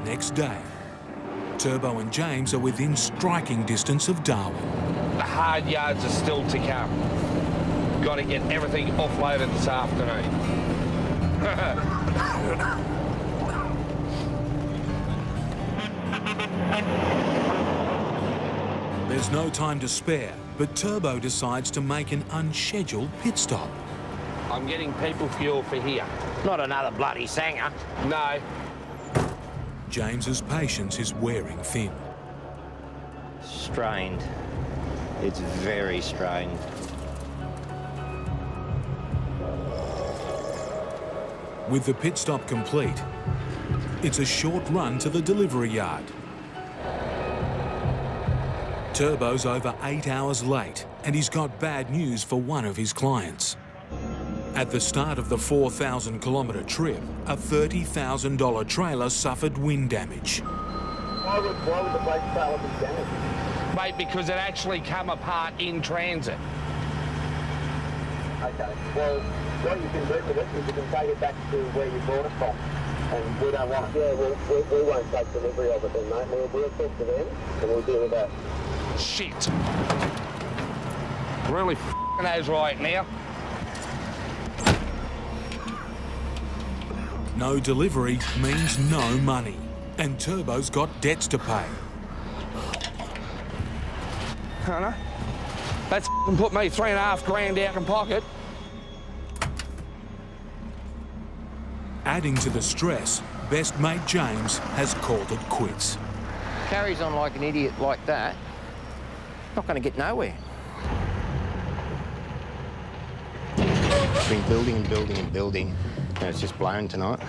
Next day, Turbo and James are within striking distance of Darwin. The hard yards are still to come. Got to get everything offloaded this afternoon. There's no time to spare, but Turbo decides to make an unscheduled pit stop. I'm getting people fuel for here. Not another bloody Sanger. No. James's patience is wearing thin. Strained. It's very strained. With the pit stop complete, it's a short run to the delivery yard. Turbo's over 8 hours late, and he's got bad news for one of his clients. At the start of the 4,000-kilometre trip, a $30,000 trailer suffered wind damage. Why would the brake trailer be damaged? Mate, because it actually come apart in transit. Okay, well, what you can do with it is you can take it back to where you bought it from. And we don't want it. Yeah, we won't take delivery of it then, mate. We'll talk to them and we'll deal with that. Shit. Really f***ing those right now. No delivery means no money, and Turbo's got debts to pay. Hunter, that's f***ing put me $3.5 grand out in pocket. Adding to the stress, best mate James has called it quits. Carries on like an idiot like that, not going to get nowhere. It's been building and building and building, and it's just blown tonight.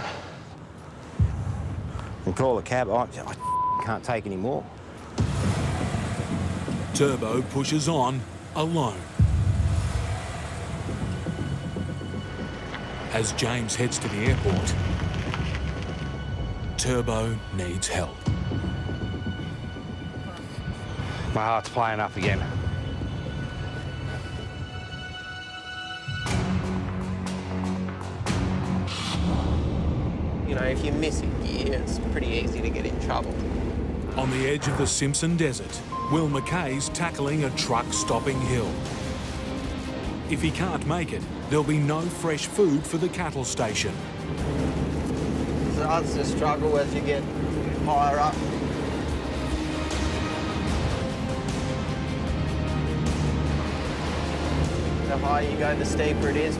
And call a cab, I can't take any more. Turbo pushes on alone. As James heads to the airport, Turbo needs help. My heart's playing up again. You know, if you miss a gear, it's pretty easy to get in trouble. On the edge of the Simpson Desert, Will McKay's tackling a truck-stopping hill. If he can't make it, there'll be no fresh food for the cattle station. It starts to struggle as you get higher up. The higher you go, the steeper it is.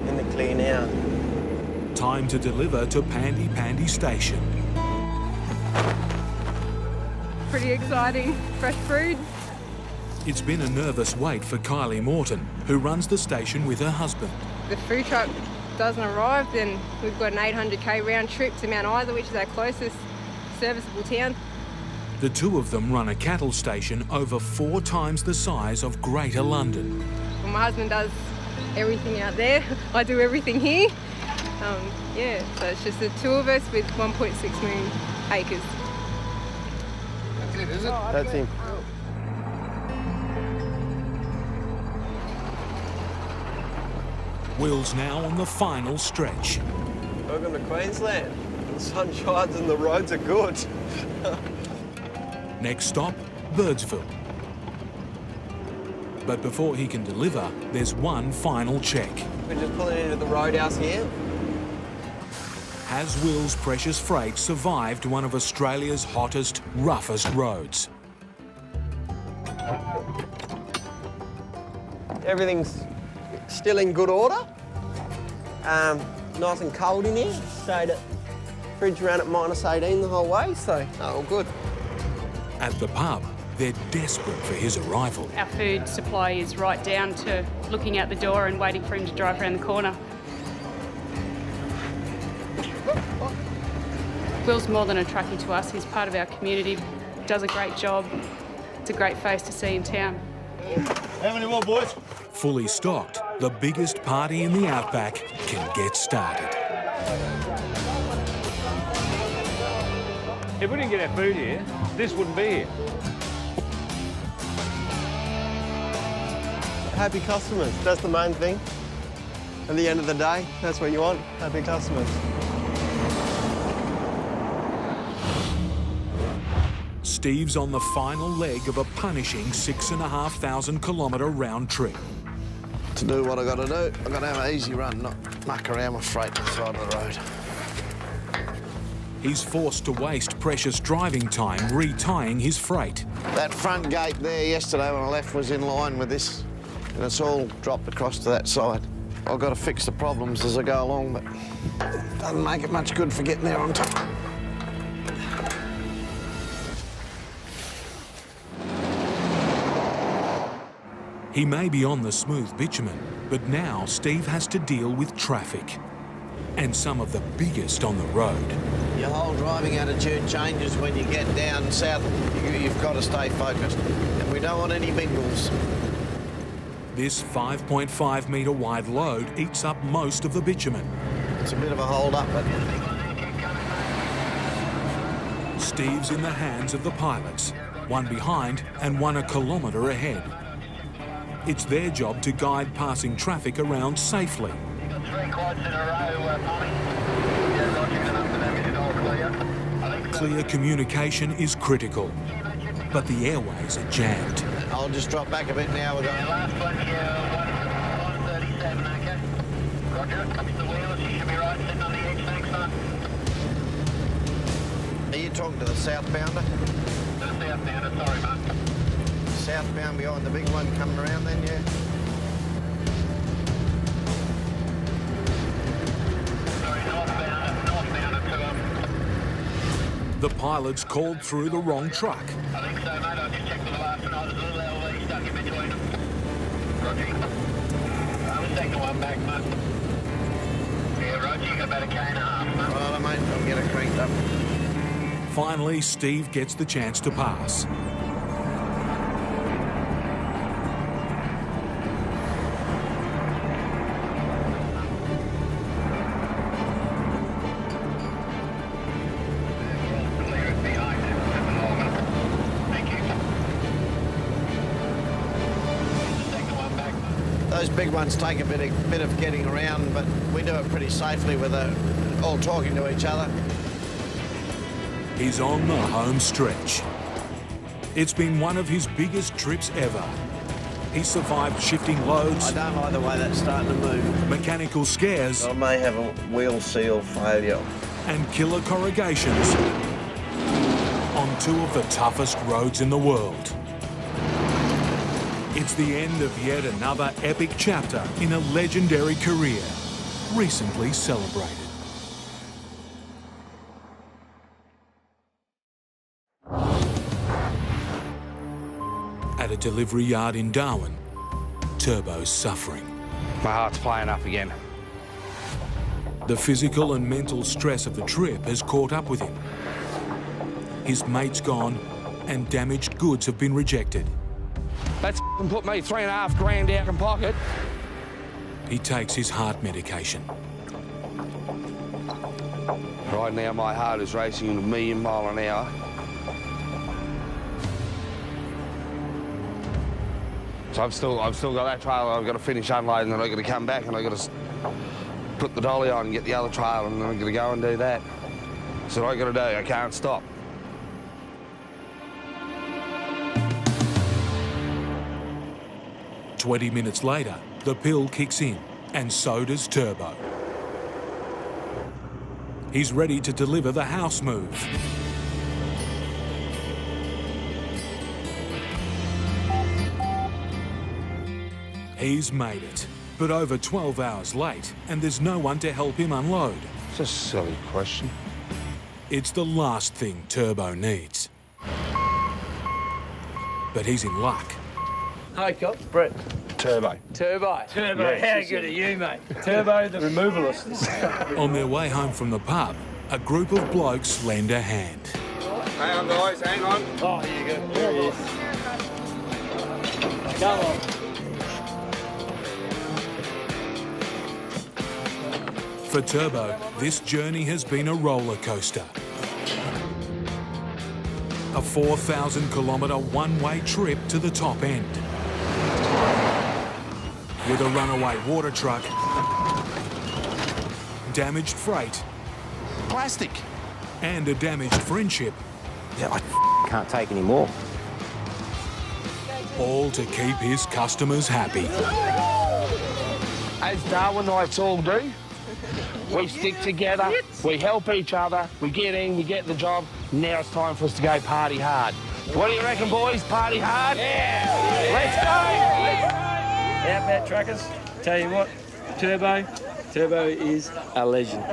In the clear now. Time to deliver to Pandy Pandy Station. Pretty exciting. Fresh food. It's been a nervous wait for Kylie Morton, who runs the station with her husband. The food truck doesn't arrive, then we've got an 800k round trip to Mount Isa, which is our closest serviceable town. The two of them run a cattle station over 4 times the size of Greater London. Well, my husband does everything out there. I do everything here. Yeah, so it's just the two of us with 1.6 million acres. That's it, is it? That's him. Will's now on the final stretch. Welcome to Queensland. The sun shines and the roads are good. Next stop, Birdsville. But before he can deliver, there's one final check. We're just pulling into the roadhouse here. Has Will's precious freight survived one of Australia's hottest, roughest roads? Everything's still in good order. Nice and cold in here. Stayed at fridge around at -18 the whole way, so all good. At the pub, they're desperate for his arrival. Our food supply is right down to looking out the door and waiting for him to drive around the corner. Will's more than a truckie to us. He's part of our community, does a great job. It's a great face to see in town. How many more, boys? Fully stocked, the biggest party in the Outback can get started. If we didn't get our food here, this wouldn't be here. Happy customers, that's the main thing. At the end of the day, that's what you want, happy customers. Steve's on the final leg of a punishing 6,500 kilometre round trip. To do what I got to do, I got to have an easy run, not muck around with freight on the side of the road. He's forced to waste precious driving time retying his freight. That front gate there yesterday when I left was in line with this, and it's all dropped across to that side. I've got to fix the problems as I go along, but it doesn't make it much good for getting there on time. He may be on the smooth bitumen, but now Steve has to deal with traffic. And some of the biggest on the road. Your whole driving attitude changes when you get down south. You've got to stay focused. And we don't want any mingles. This 5.5 metre wide load eats up most of the bitumen. It's a bit of a hold-up, but... Steve's in the hands of the pilots, one behind and one a kilometre ahead. It's their job to guide passing traffic around safely. Clear communication is critical, but the airways are jammed. I'll just drop back a bit now. We're going. Last one here, 137, okay? Roger, comes the wheels, you should be right sitting on the edge, thanks, son. Are you talking to the southbounder? The southbounder, sorry, mate. Southbound behind the big one coming around then, yeah? Sorry, northbounder to The pilots called through the wrong truck. I think so, mate. I just checked for the last one. There's a little LV stuck in between them. Roger. We'll take the one back, mate. Yeah, Roger, you got about a K&a half, mate. Right, mate, I'll get it cranked up. Finally, Steve gets the chance to pass. Those big ones take a bit of getting around, but we do it pretty safely with all talking to each other. He's on the home stretch. It's been one of his biggest trips ever. He survived shifting loads. I don't like the way that's starting to move. Mechanical scares. I may have a wheel seal failure. And killer corrugations on two of the toughest roads in the world. It's the end of yet another epic chapter in a legendary career, recently celebrated. At a delivery yard in Darwin, Turbo's suffering. My heart's playing up again. The physical and mental stress of the trip has caught up with him. His mate's gone, and damaged goods have been rejected. That's put me $3.5 grand out in pocket. He takes his heart medication. Right now, my heart is racing at 1,000,000 miles an hour. So I've still got that trailer. I've got to finish unloading, and I've got to come back, and I've got to put the dolly on and get the other trailer, and then I've got to go and do that. So what I've got to do, I can't stop. "20 minutes later, the pill kicks in, and so does Turbo. He's ready to deliver the house move. He's made it, but over 12 hours late, and there's no one to help him unload. It's a silly question. It's the last thing Turbo needs. But he's in luck. Hi, Cops. Brett. Turbo. Turbo. Turbo, Yes, how yes, good yes. are you, mate? Turbo, the removalist. On their way home from the pub, a group of blokes lend a hand. Hang on, guys, hang on. Oh, here you go. There he is. Come on. For Turbo, this journey has been a roller coaster. A 4,000-kilometre one-way trip to the top end. With a runaway water truck, damaged freight, Plastic. and a damaged friendship. Yeah, I can't take any more. All to keep his customers happy. As Darwinites all do, we stick together, we help each other, we get in, we get the job. Now it's time for us to go party hard. What do you reckon, boys? Party hard? Yeah! Let's go! Outback truckers, tell you what, Turbo is a legend.